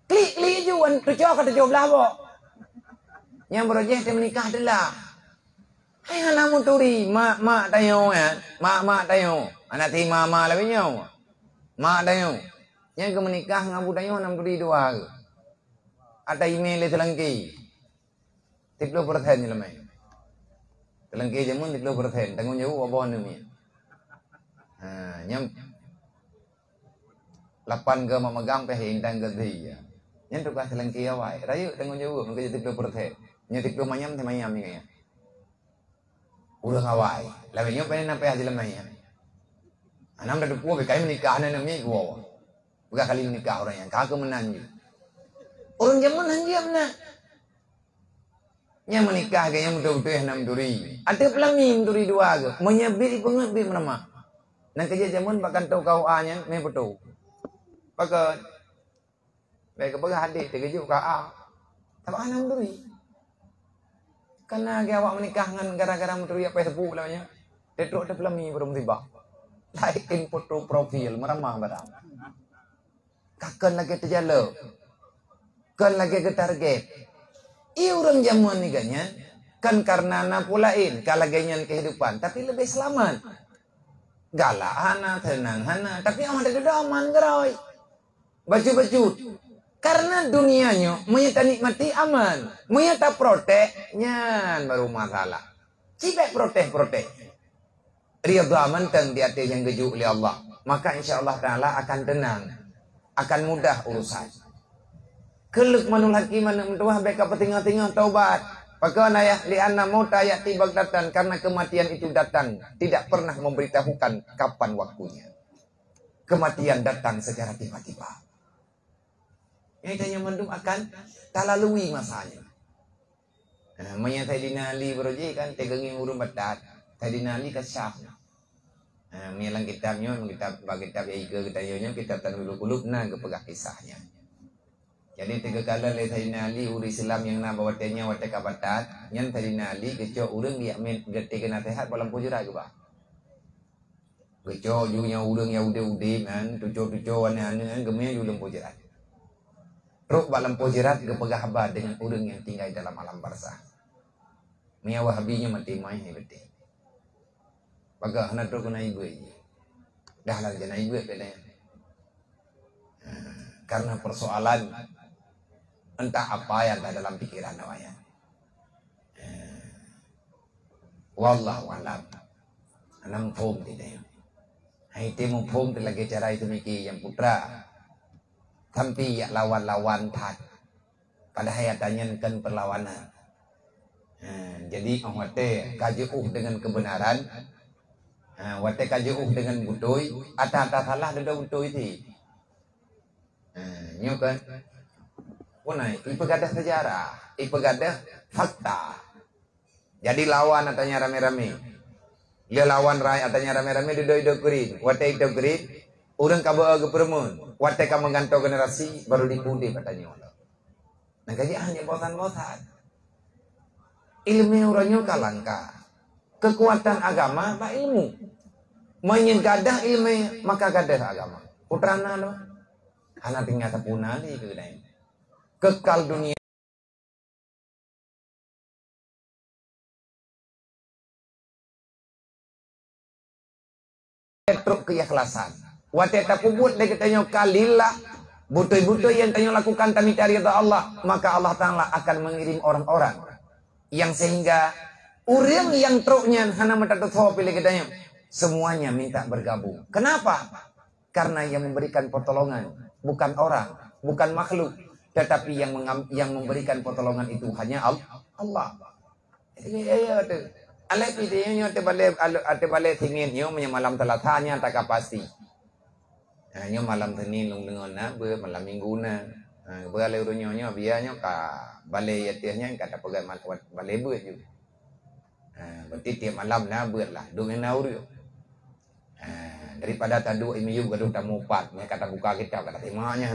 Klik juan tujuh kata tujuh belah bo. Yang berojeh dia menikah adalah. Hai hanamu turi mak tayo ya. Mak tayo. Anak ti mama lebih nyaw. Mak tayo. Yang ke menikah ngabu dayo 62 ke. Ada email telengki. 30% ni lemai. Telengki jamun 30%. Tanggung jawab apa ni. Nyam 8 ke memegang pe hintang ke dia. Nyam tu ka telengki awai. Rayu tanggung jawab mengke 30%. Nya 30 manyam te manyam ni kaya. Udah awai. Lawe nyo pe na pe hasil lemai. Anam dah puak pe kai menikah na ni gua. Bukan kali menikah orang yang kagak menanju. Orang zaman hanjam na. Yang menikah kayaknya betul-betul yang 6 duri. Ada pelami duri 2 ke. Menyebut pengebit nama. Nang kerja zaman bahkan tahu kau A-nya me betul. Pakai baik ke hadir terkejut ka A. Tapi 6 duri. Karena awak menikah dengan gara-gara duri apa sepuh namanya. Detrok ada pelami belum tiba. Lain foto profil meramah barang. Kakan lagi terjala. Kan lagi ke target. Orang jamuan ni ganya. Kan karena na pulain. Kalaganya kehidupan. Tapi lebih selamat. Galak hana, tenang hana. Tapi aman ada aman gerai. Baju-baju. Karena dunianya. Menyata nikmati aman. Menyata protek. Nyan baru masalah. Cibek protek. Riyadu aman teng di hati yang gejuk oleh Allah. Maka insya Allah Ta'ala akan tenang. Akan mudah urusan. Keluk manul hakim mana mentuah beka petinggal-tinggal taubat. Bagaimana ya lianna mauta ya'ti baghtatan, karena kematian itu datang tidak pernah memberitahukan kapan waktunya. Kematian datang secara tiba-tiba. Yang tanya mendung akan tak lalui masanya. Namanya Sayyidina Ali beroji kan tegengi urun batat. Sayyidina Ali kasyaf. Menyelang kitabnya, kitab Iga ketayanya, kitab Tanwirul Qulub, nah kepegah kisahnya. Jadi 3 kali oleh Sayyidina Ali uri Islam yang nak bawatnya watak kabatat, yang Sayyidina Ali kecok urang dia getik nasihat dalam pujurat ke bah. Kecok junya urang yang udah kan, tujuh aneh-aneh gemnya dalam pujurat. Ruk dalam pujurat kepegah habar dengan urang yang tinggal dalam alam barzakh. Mia wahabinya mati mai betul. Baga hendak tu kena ibu ini. Dah lah jenai ibu bedanya. Karena persoalan Entah apa yang ada dalam pikiran awaknya. Wallahu alam. Anam phom tidak. Hai temu phom lagi cara itu mikir yang putra. Tapi ya lawan-lawan tak. Pada hayatannya kan perlawanan. Jadi wate kajuh dengan kebenaran. Wate kajuh dengan butoi. Ada salah ada butoi itu. Nyo kan. Punai, ipegadah sejarah, ipegadah fakta. Jadi lawan atanya rame-rame. Dia lawan rai atanya rame-rame duduk gerin. Wate itu gerin, orang kabar ke permun. Wate kamu gantung generasi baru dipundi katanya. Nah kaji hanya bosan-bosan. Ilmu orangnya kalangka. Kekuatan agama tak ilmu. Menyegadah ilmu maka gadah agama. Putrana lo. Hana tinggal sepuna di kedai. Kekal dunia truk keikhlasan. Wate tak kubut dia katanya kalilah butoi-butoi yang tanya lakukan kami cari Allah, maka Allah Ta'ala akan mengirim orang-orang yang sehingga orang yang truknya hana mata pilih katanya semuanya minta bergabung. Kenapa? Karena yang memberikan pertolongan bukan orang, bukan makhluk. Tetapi yang memberikan pertolongan itu hanya Allah. Alek videonya ate balik tingin nyo malam telatanya tak pasti. Nyo malam Senin lung dengan na ber malam Minggu na. Beralih urunyo biarnya ka balik yatiahnya kata pegat balik ber juga. Berarti tiap malam na ber lah 2 minggu rio. Daripada tadu imiyu gaduh tamu 4 kata buka kita kata timanya.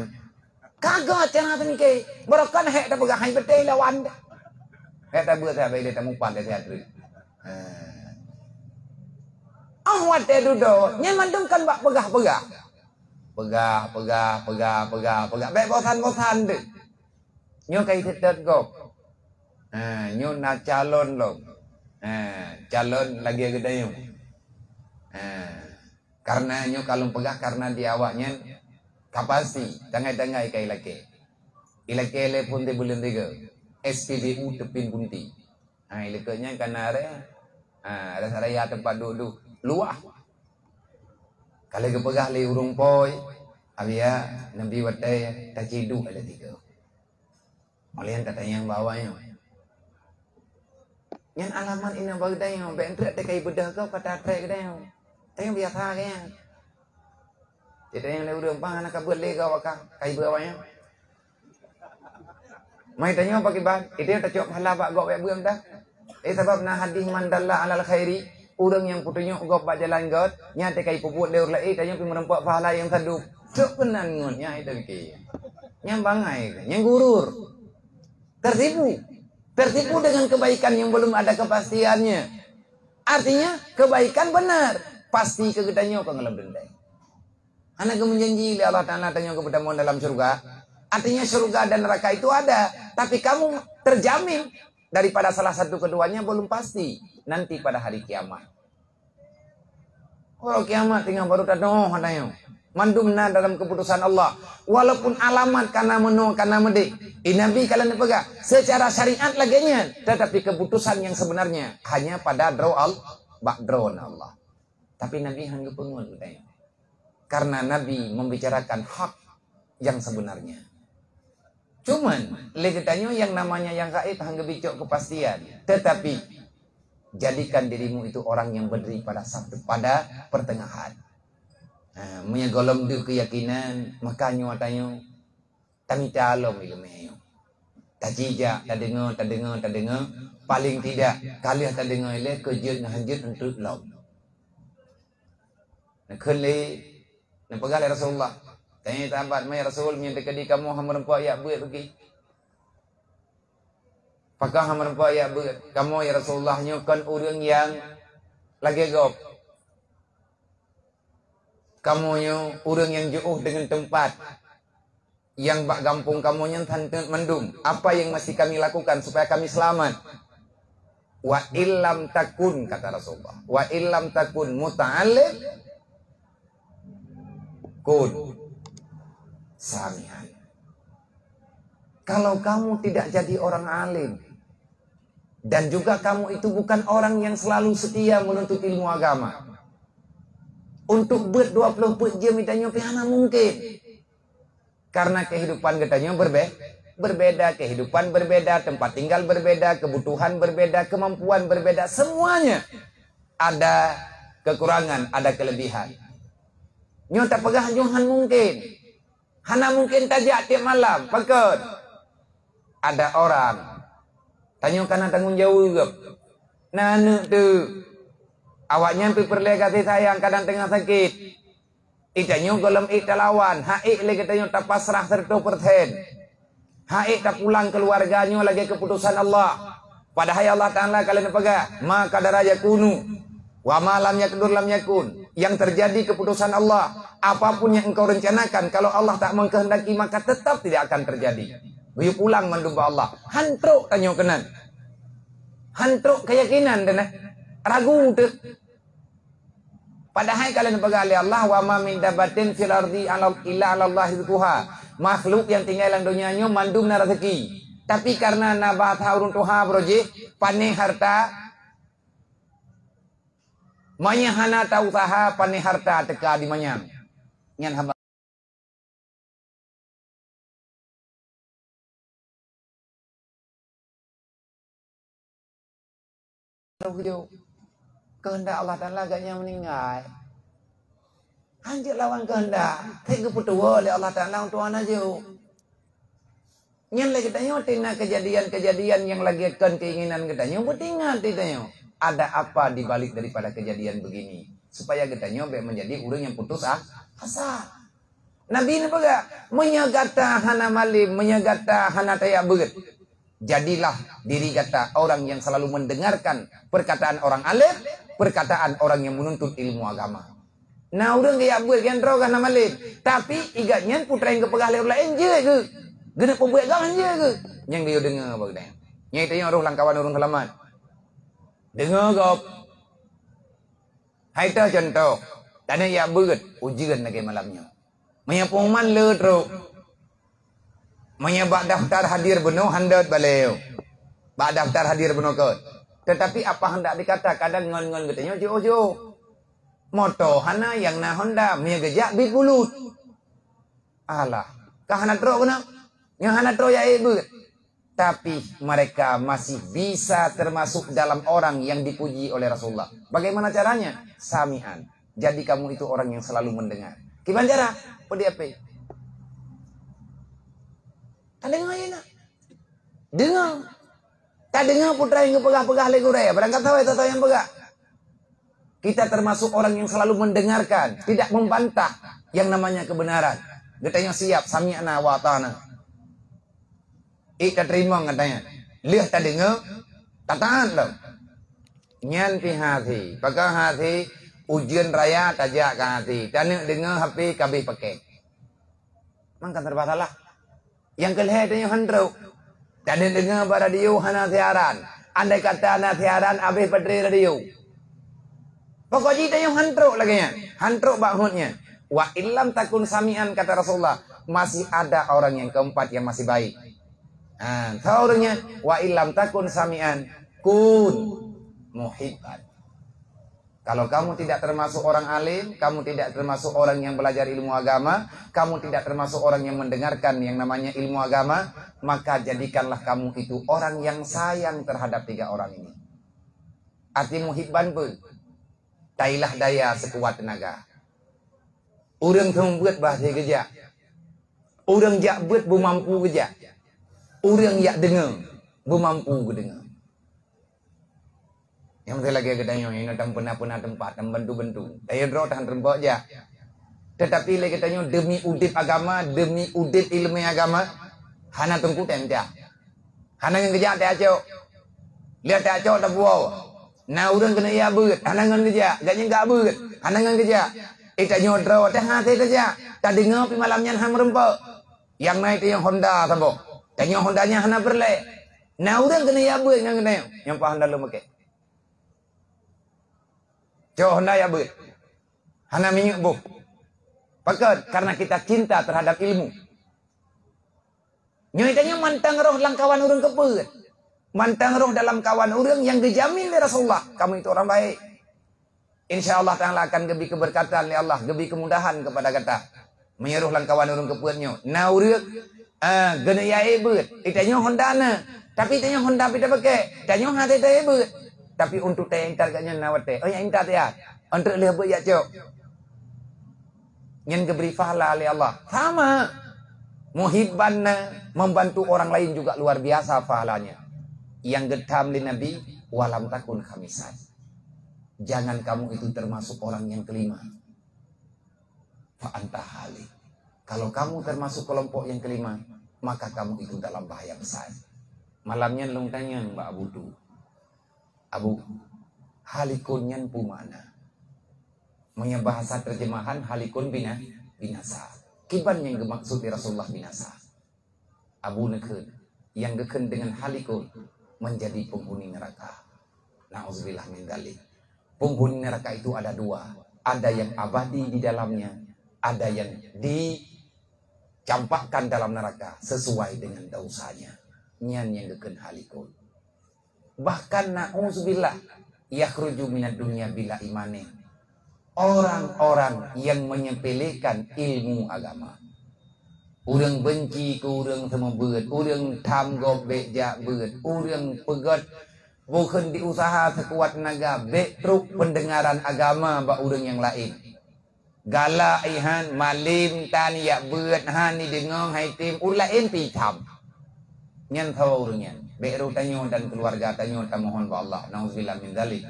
Kagak cina tu ni ke, berakan hek dah pegang hai betul lawan dah. Hek dah buat saya beli tamu pandai saya tu. Awat dia duduk, nyaman dong kan bak pegah. Pegah. Baik bosan deh. Nyo kai tetet go. Nyo nak calon lo. Calon lagi gede yo. Karena nyo kalau pegah karena di awaknya kapasi, tangai-tangai kai laki. Ilake le pun di bulan 3. SPBU tepin bunti. Ilakenya karena ada saraya tempat duduk luah. Kalau kepegah le urung poi, abia nabi watai tak cidu ada 3. Oleh yang katanya yang bawahnya. Yang alamat ina bagdai, bentrek tekai bedah kau kata trek dai. Tayang biasa kaya. Jadi yang lewat pang anak kabut lega wakang kai bawahnya. Mai tanya apa kiban? Itu tak cok pahala bak gok wek buang dah. Sebab nah hadis mandalla alal khairi, urang yang putunya gok bak jalan got, nya te kai puput leur lai tanya pi merempak pahala yang sadup. Cok benan ngunnya itu ki. Nya bangai, nya gurur. Tertipu dengan kebaikan yang belum ada kepastiannya. Artinya kebaikan benar, pasti kegedannya kau ngelem dendai. Anak menjanji Allah Ta'ala tanya kepada mu dalam surga. Artinya surga dan neraka itu ada. Tapi kamu terjamin daripada salah satu keduanya belum pasti. Nanti pada hari kiamat. Kalau kiamat tinggal baru tadoh katanya. Mandumna dalam keputusan Allah. Walaupun alamat karena menu karena medik. Nabi kalian pegang. Secara syariat laginya. Tetapi keputusan yang sebenarnya hanya pada draw Allah. Tapi Nabi hanya pengun katanya. Karena Nabi membicarakan hak yang sebenarnya. Cuman, legetannya yang namanya yang gaib hangga bicok kepastian. Tetapi, jadikan dirimu itu orang yang berdiri pada pertengahan. Menyegolong di keyakinan, makanya watanya, kami calom ilmu. Tajijak, tak dengar. Paling tidak, kalian tak dengar ilmu, kejut, hajut untuk laum. Nak kali Nampak oleh Rasulullah. Tanya sahabat, "Mai Rasul minta kedi kamu hamba rempak ya buat pergi." Pakah hamba rempak ya buat. Kamu ya Rasulullah nyukan orang yang lagi gop. Kamu orang yang jauh dengan tempat yang bak gampung kamu yang mendung. Apa yang mesti kami lakukan supaya kami selamat? Wa illam takun kata Rasulullah. Wa illam takun muta'alliq kun samihan. Kalau kamu tidak jadi orang alim, dan juga kamu itu bukan orang yang selalu setia menuntut ilmu agama, untuk buat 24 jam itanya pihana mungkin. Karena kehidupan katanya berbeda, kehidupan berbeda, tempat tinggal berbeda, kebutuhan berbeda, kemampuan berbeda, semuanya ada kekurangan, ada kelebihan. Nyota pegah Johan mungkin. Hana mungkin tajak tiap malam, pakut. Ada orang tanya karena tanggung jawab juga. Nanu tu awaknya perle kasih sayang kadang tengah sakit. Itanya golem lawan, haik lagi tanya tak pasrah 100%. Haik tak pulang keluarganya lagi keputusan Allah. Padahal Allah Ta'ala kalian pegang, maka daraja kunu wa malam yakudur lam yakun. Yang terjadi keputusan Allah. Apapun yang engkau rencanakan, kalau Allah tak mengkehendaki maka tetap tidak akan terjadi. Biar pulang menduga Allah. Hantruk tanya kenan. Hantruk keyakinan dan ragu tu. Padahal kalian pegang oleh Allah, wa ma min dabatin fil ardi illa 'ala Allah rizquha. Makhluk yang tinggal dalam dunianya mandum na rezeki. Tapi karena nabat haurun tuha broje, pane harta manya hana ta usaha pane harta teka di manyang. Nyan hamba kehendak Allah Ta'ala agaknya meninggal. Anjir lawan kehendak. Tapi keputusan oleh Allah Ta'ala untuk anak jauh. Yang lagi tanya, tina kejadian-kejadian yang lagi akan keinginan katanya, bertingat katanya. Ada apa dibalik daripada kejadian begini? Supaya katanya menjadi orang yang putus asa. Nabi ini juga menyagata hana malim, menyagata hana tayak beget. Jadilah diri kata orang yang selalu mendengarkan perkataan orang alim, perkataan orang yang menuntut ilmu agama. Nah, orang kaya buat yang terang kan malim. Tapi igatnya putra yang kepegah lewat lain je ke. Gena pembuat gahan je ke. Yang dia dengar apa kata. Yang itu yang orang langkawan orang selamat. Dengar kau. Hai tu contoh. Tanya ya buat ujian lagi malamnya. Menyapuman le teruk. Menyebab daftar hadir benar hendak balik. Bak daftar hadir benar kot. Tetapi apa hendak dikata kadang ngon-ngon katanya jo. Moto hana yang na Honda mia gejak bit bulut. Alah, kah hana tro kena? Yang hana tro ya ibu. Tapi mereka masih bisa termasuk dalam orang yang dipuji oleh Rasulullah. Bagaimana caranya? Sami'an. Jadi kamu itu orang yang selalu mendengar. Gimana cara? Apa? Tak dengar ya nak. Dengar. Tak dengar putra yang pegah-pegah lego raya. Berangkat tahu itu yang pegah. Kita termasuk orang yang selalu mendengarkan. Tidak membantah yang namanya kebenaran. Katanya siap. Sami'na wa ta'ana. Kita terima katanya. Lihat tak dengar. Tak tahan loh. Nyan pi hati. Pakai hati. Ujian raya tajak ke hati. Tak dengar HP kabih pakai. Maka terbasalah. Yang kelihatan itu yang handruk. Dan dengar pada radio hana siaran. Andai kata hana siaran habis patri radio. Pokoknya itu yang handruk lagi. Handruk bangunnya. Wa illam takun sami'an kata Rasulullah. Masih ada orang yang keempat yang masih baik. Tahu orangnya. Wa illam takun sami'an. Kun muhibban. Kalau kamu tidak termasuk orang alim, kamu tidak termasuk orang yang belajar ilmu agama, kamu tidak termasuk orang yang mendengarkan yang namanya ilmu agama, maka jadikanlah kamu itu orang yang sayang terhadap tiga orang ini. Arti muhibban pun, tailah daya sekuat tenaga. Orang tu buat bahasa kerja. Orang jak buat bermampu kerja. Orang jak dengar, bermampu dengar. Yang saya lagi katanya, ini tak pernah tempat, tak bentu-bentu. Saya draw tahan rembak je. Tetapi lagi katanya, demi udip agama, demi udip ilmu agama, hana tungku temja. Hana yang kerja tak acok. Lihat tak acok tak buau. Nah, orang kena ia beut, hana ngan kerja. Gaknya enggak beut, hana ngan kerja. Itanya draw, tak hati kerja. Tak dengar pi malamnya hana merempak. Yang naik itu yang Honda sabo. Tanya Hondanya hana berlek. Nah, orang kena ia beut ngan kena. Yang pa Honda lu make. Jauh Honda ya ber. Hana minyak bu. Pakat karena kita cinta terhadap ilmu. Nyoy tanya mantang roh dalam kawan urang kepeut. Mantang roh dalam kawan urang yang dijamin oleh Rasulullah. Kamu itu orang baik. Insya Allah Ta'ala akan gebi keberkatan oleh Allah. Gebi kemudahan kepada kita. Menyeruh dalam kawan urang kepeutnya. Nah urang. Gena ya beut. Itanya Honda na. Tapi itanya Honda kita pakai. Itanya hati teh beut. Tapi untuk teh entar katnya nawat teh. Oh yang entar ya. Untuk lihat beut ya cok. Yang geberi pahala oleh Allah. Sama. Muhibbanna, membantu orang lain juga luar biasa pahalanya. Yang getam li Nabi, walam takun khamisan. Jangan kamu itu termasuk orang yang kelima. Fa'anta hali. Kalau kamu termasuk kelompok yang kelima, maka kamu itu dalam bahaya besar. Malamnya long tanya Mbak Abu tu. Abu, halikun yan pumana. Punya bahasa terjemahan halikun binasa. Kiban yang dimaksud Rasulullah binasa. Abu nekun yang geken dengan halikun menjadi penghuni neraka. Nauzubillah min dzalik. Penghuni neraka itu ada dua. Ada yang abadi di dalamnya, ada yang dicampakkan dalam neraka sesuai dengan dosanya. Nyan yang geken halikun. Bahkan nauzubillah yakhruju minad dunya bila imanin. Orang-orang yang menyepelekan ilmu agama. Urang benci ke urang sama beut, urang tham gobek jak beut, urang pegat bukan diusaha sekuat naga betruk pendengaran agama ba urang yang lain. Galak ihan malim tan ya beut han ni dengong hai tim ur lain pi tham. Nyan thaw urang nyan. Beru tanyo dan keluarga tanyo mohon ba Allah nauzubillah min dzalik.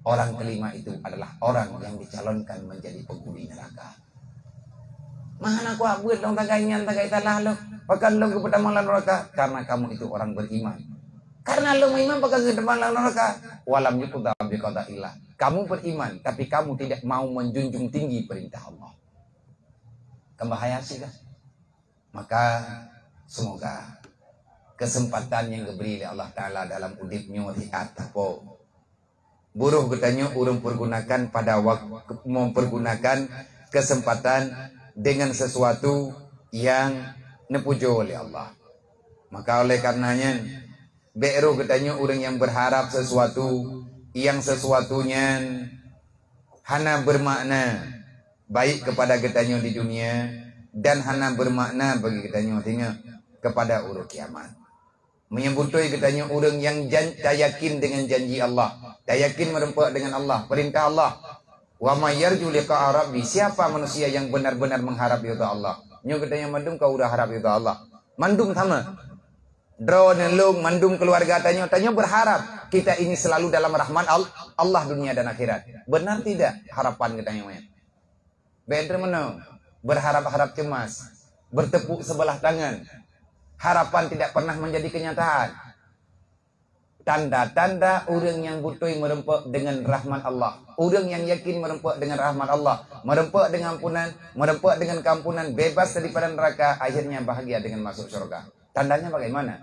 Orang kelima itu adalah orang yang dicalonkan menjadi penghuni neraka. Mana aku buat dong tagainyan tagai talah lo. Pakan lo ke pertama neraka karena kamu itu orang beriman. Karena lo beriman pakan ke depan neraka. Walam yuqda bi qadaillah. Kamu beriman tapi kamu tidak mau menjunjung tinggi perintah Allah. Kembahaya sih kan? Maka semoga kesempatan yang diberi oleh Allah Ta'ala dalam udipnya riat apa buruh katanya urang pergunakan pada waktu mempergunakan kesempatan dengan sesuatu yang nepujo oleh Allah. Maka oleh karenanya beru katanya urang yang berharap sesuatu yang sesuatunya hana bermakna baik kepada katanya di dunia dan hana bermakna bagi katanya kepada urang kiamat. Menyebutui katanya orang yang yakin dengan janji Allah, yakin merempak dengan Allah, perintah Allah. Wa may yarju liqa'a rabbi, siapa manusia yang benar-benar mengharap ridha Allah. Nyo katanya mandum kau udah harap ridha Allah. Mandum sama. Dro nelung mandum keluarga tanyo berharap kita ini selalu dalam rahmat Allah dunia dan akhirat. Benar tidak harapan katanya mah? Bener mana? Berharap-harap cemas, bertepuk sebelah tangan. Harapan tidak pernah menjadi kenyataan. Tanda-tanda orang yang butuh merempak dengan rahmat Allah. Orang yang yakin merempak dengan rahmat Allah. Merempak dengan ampunan, merempak dengan keampunan, bebas daripada neraka, akhirnya bahagia dengan masuk surga. Tandanya bagaimana?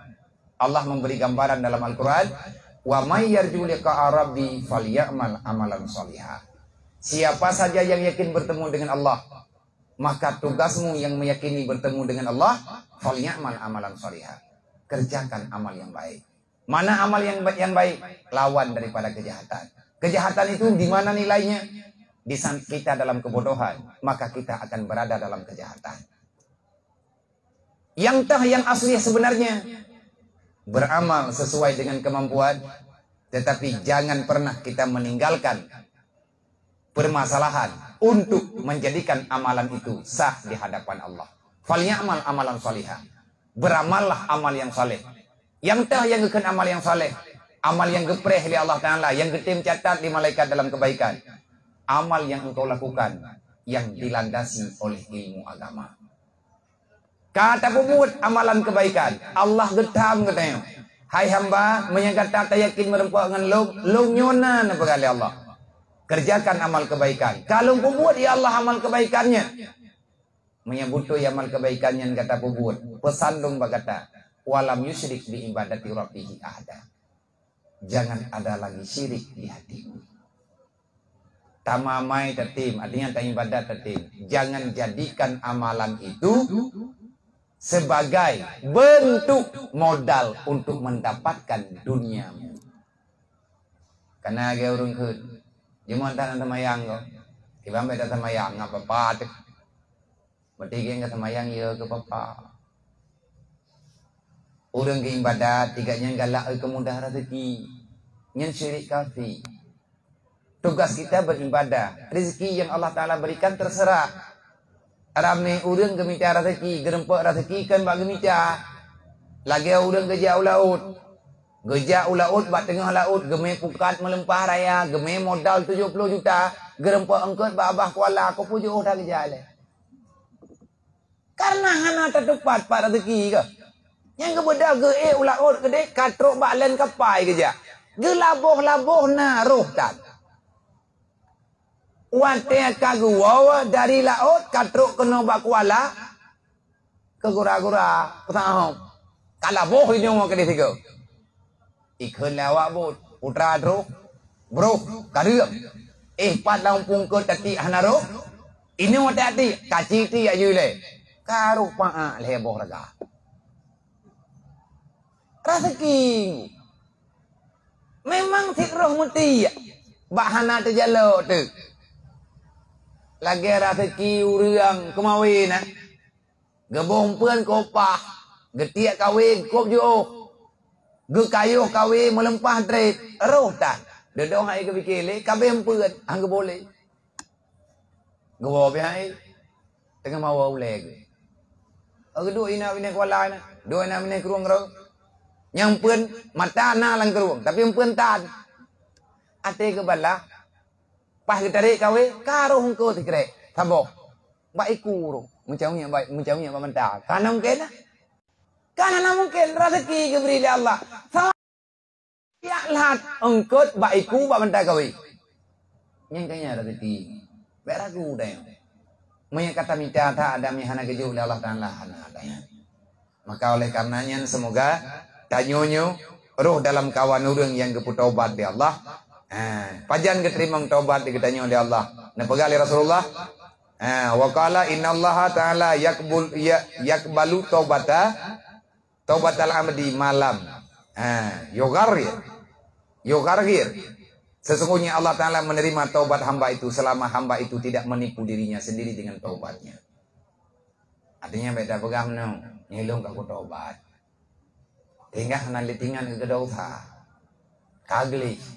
Allah memberi gambaran dalam Al-Quran. Wa may yarju liqa'a rabbi falyamal amalan shalihah. Siapa saja yang yakin bertemu dengan Allah, maka tugasmu yang meyakini bertemu dengan Allah, falyamal amalan shalihah. Kerjakan amal yang baik. Mana amal yang baik? Lawan daripada kejahatan. Kejahatan itu di mana nilainya? Di saat kita dalam kebodohan, maka kita akan berada dalam kejahatan. Yang asli sebenarnya beramal sesuai dengan kemampuan, tetapi jangan pernah kita meninggalkan permasalahan untuk menjadikan amalan itu sah di hadapan Allah. Falyamal amalan shalihah. Beramallah amal yang saleh. Yang gekan amal yang saleh, amal yang gepreh oleh Allah Ta'ala, yang getim catat di malaikat dalam kebaikan. Amal yang engkau lakukan yang dilandasi oleh ilmu agama. Kata pemut amalan kebaikan, Allah getam katanya. Hai hamba menyangka yakin merempak dengan long nyona nepegale Allah. Kerjakan amal kebaikan. Kalau pemut ya Allah amal kebaikannya. Menyebut ya amal kebaikannya kata pemut. Pesan dong berkata, walam yusyrik bi ibadati rabbihi ahada. Jangan ada lagi syirik di hatimu. Tamamai tatim, artinya tak ibadat tatim. Jangan jadikan amalan itu sebagai bentuk modal untuk mendapatkan duniamu. Karena dia urung kun, jangan tanah tamayang kau, kibam beda tamayang apa apa, berarti dia tamayang ya ke papa. Urang ke ibadat, tiganya galak kemudah rezeki, nyen syirik kafir. Tugas kita beribadah, rezeki yang Allah Taala berikan terserah. Ramai urang gemita rezeki, gerempak rezeki kan bagi gemita. Lagi urang gejau laut. Gejau laut bak tengah laut, geme pukat melempah raya, geme modal 70 juta, gerempak engkut bak abah kuala, aku pujuk dah gejau le. Karena hana terdapat pak rezeki ke. Yang kebedah ge laut gede katrok bak len kapai gejak. Ge labuh-labuh na roh tak. Wate kaguwa dari laut katruk kena bakwala ke gura-gura petang kalaboh ini mau ke tiga ikut lawak bot putra dro bro kariam pat lampung ke tati hanaro ini mau tati kaci ti ayu le karu pa leboh raga rezeki memang tikroh muti bahana terjalo tu. Lagi rezeki urang kemawin gebong pun kopah getiak kawin kop jo ge kayu kawin melempah tret roh tak dedong hai ke fikir kabeh pun angge boleh gewo be hai tengah mau leg dua ina bine kuala na dua ina bine keruang ro yang pun mata na lang keruang tapi pun tan ate ke bala pas kita tarik kawe karo hongko tikre tabo baik kuro mencaunya mentah karena mungkin rezeki diberi oleh Allah ya lihat engkut baiku bak mentah kawe yang kaya rezeki beragu dah yang kata minta tak ada mihana keju oleh Allah Taala adanya maka oleh karenanya semoga tanyonyo roh dalam kawan urang yang geputaubat di Allah. Pajan keterima taubat dikatanya oleh Allah. Napegali Rasulullah. Wa qala innallaha ta'ala yakbalu taubatal abdi malam. Yugargir. Sesungguhnya Allah Ta'ala menerima taubat hamba itu selama hamba itu tidak menipu dirinya sendiri dengan taubatnya. Artinya beda pegang no, nyelong kaku taubat. Tinggal nalitingan ke dosa. Kagli.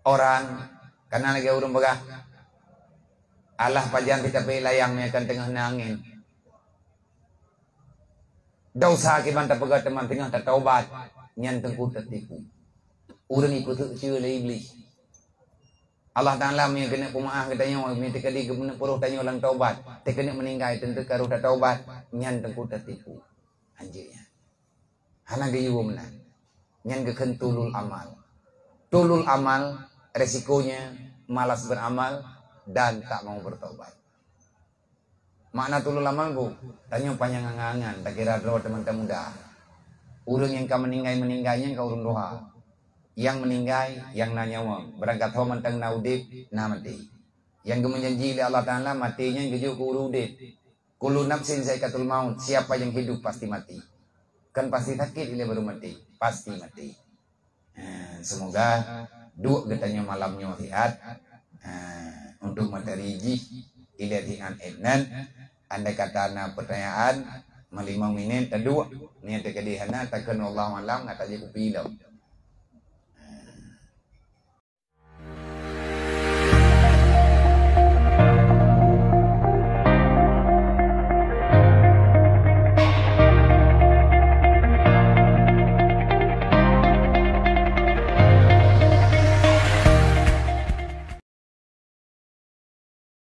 Orang karena lagi urung begah Allah pajan kita layang akan tengah nangin dosa ki banta pegat teman tengah tak taubat nyan tengku tertipu urang ikut ciu le iblis Allah Taala me kena pemaaf katanya me tekadi guna puruh tanya ulang taubat tekena meninggal tentu karo tak taubat nyan tengku tertipu anjirnya hana ge yuwo menan nyan ge tulul amal tulul amal resikonya malas beramal dan tak mau bertobat. Makna tulul amal bu, tanya panjang angan, tak kira doa teman-teman muda. Urang yang kau meninggalnya kau urung doa. Yang meninggal, yang nanya berangkat ho mentang naudip, na mati. Yang gemenjanji oleh Allah Taala matinya geju ku urudip. Kullu nafsin zaikatul maut, siapa yang hidup pasti mati. Kan pasti sakit ile baru mati, pasti mati. Semoga dua katanya malamnya lihat untuk materi iladian enan andai kata na pertanyaan 5 menit kedua niat kedihanan takkan Allah malam ngata je kupilau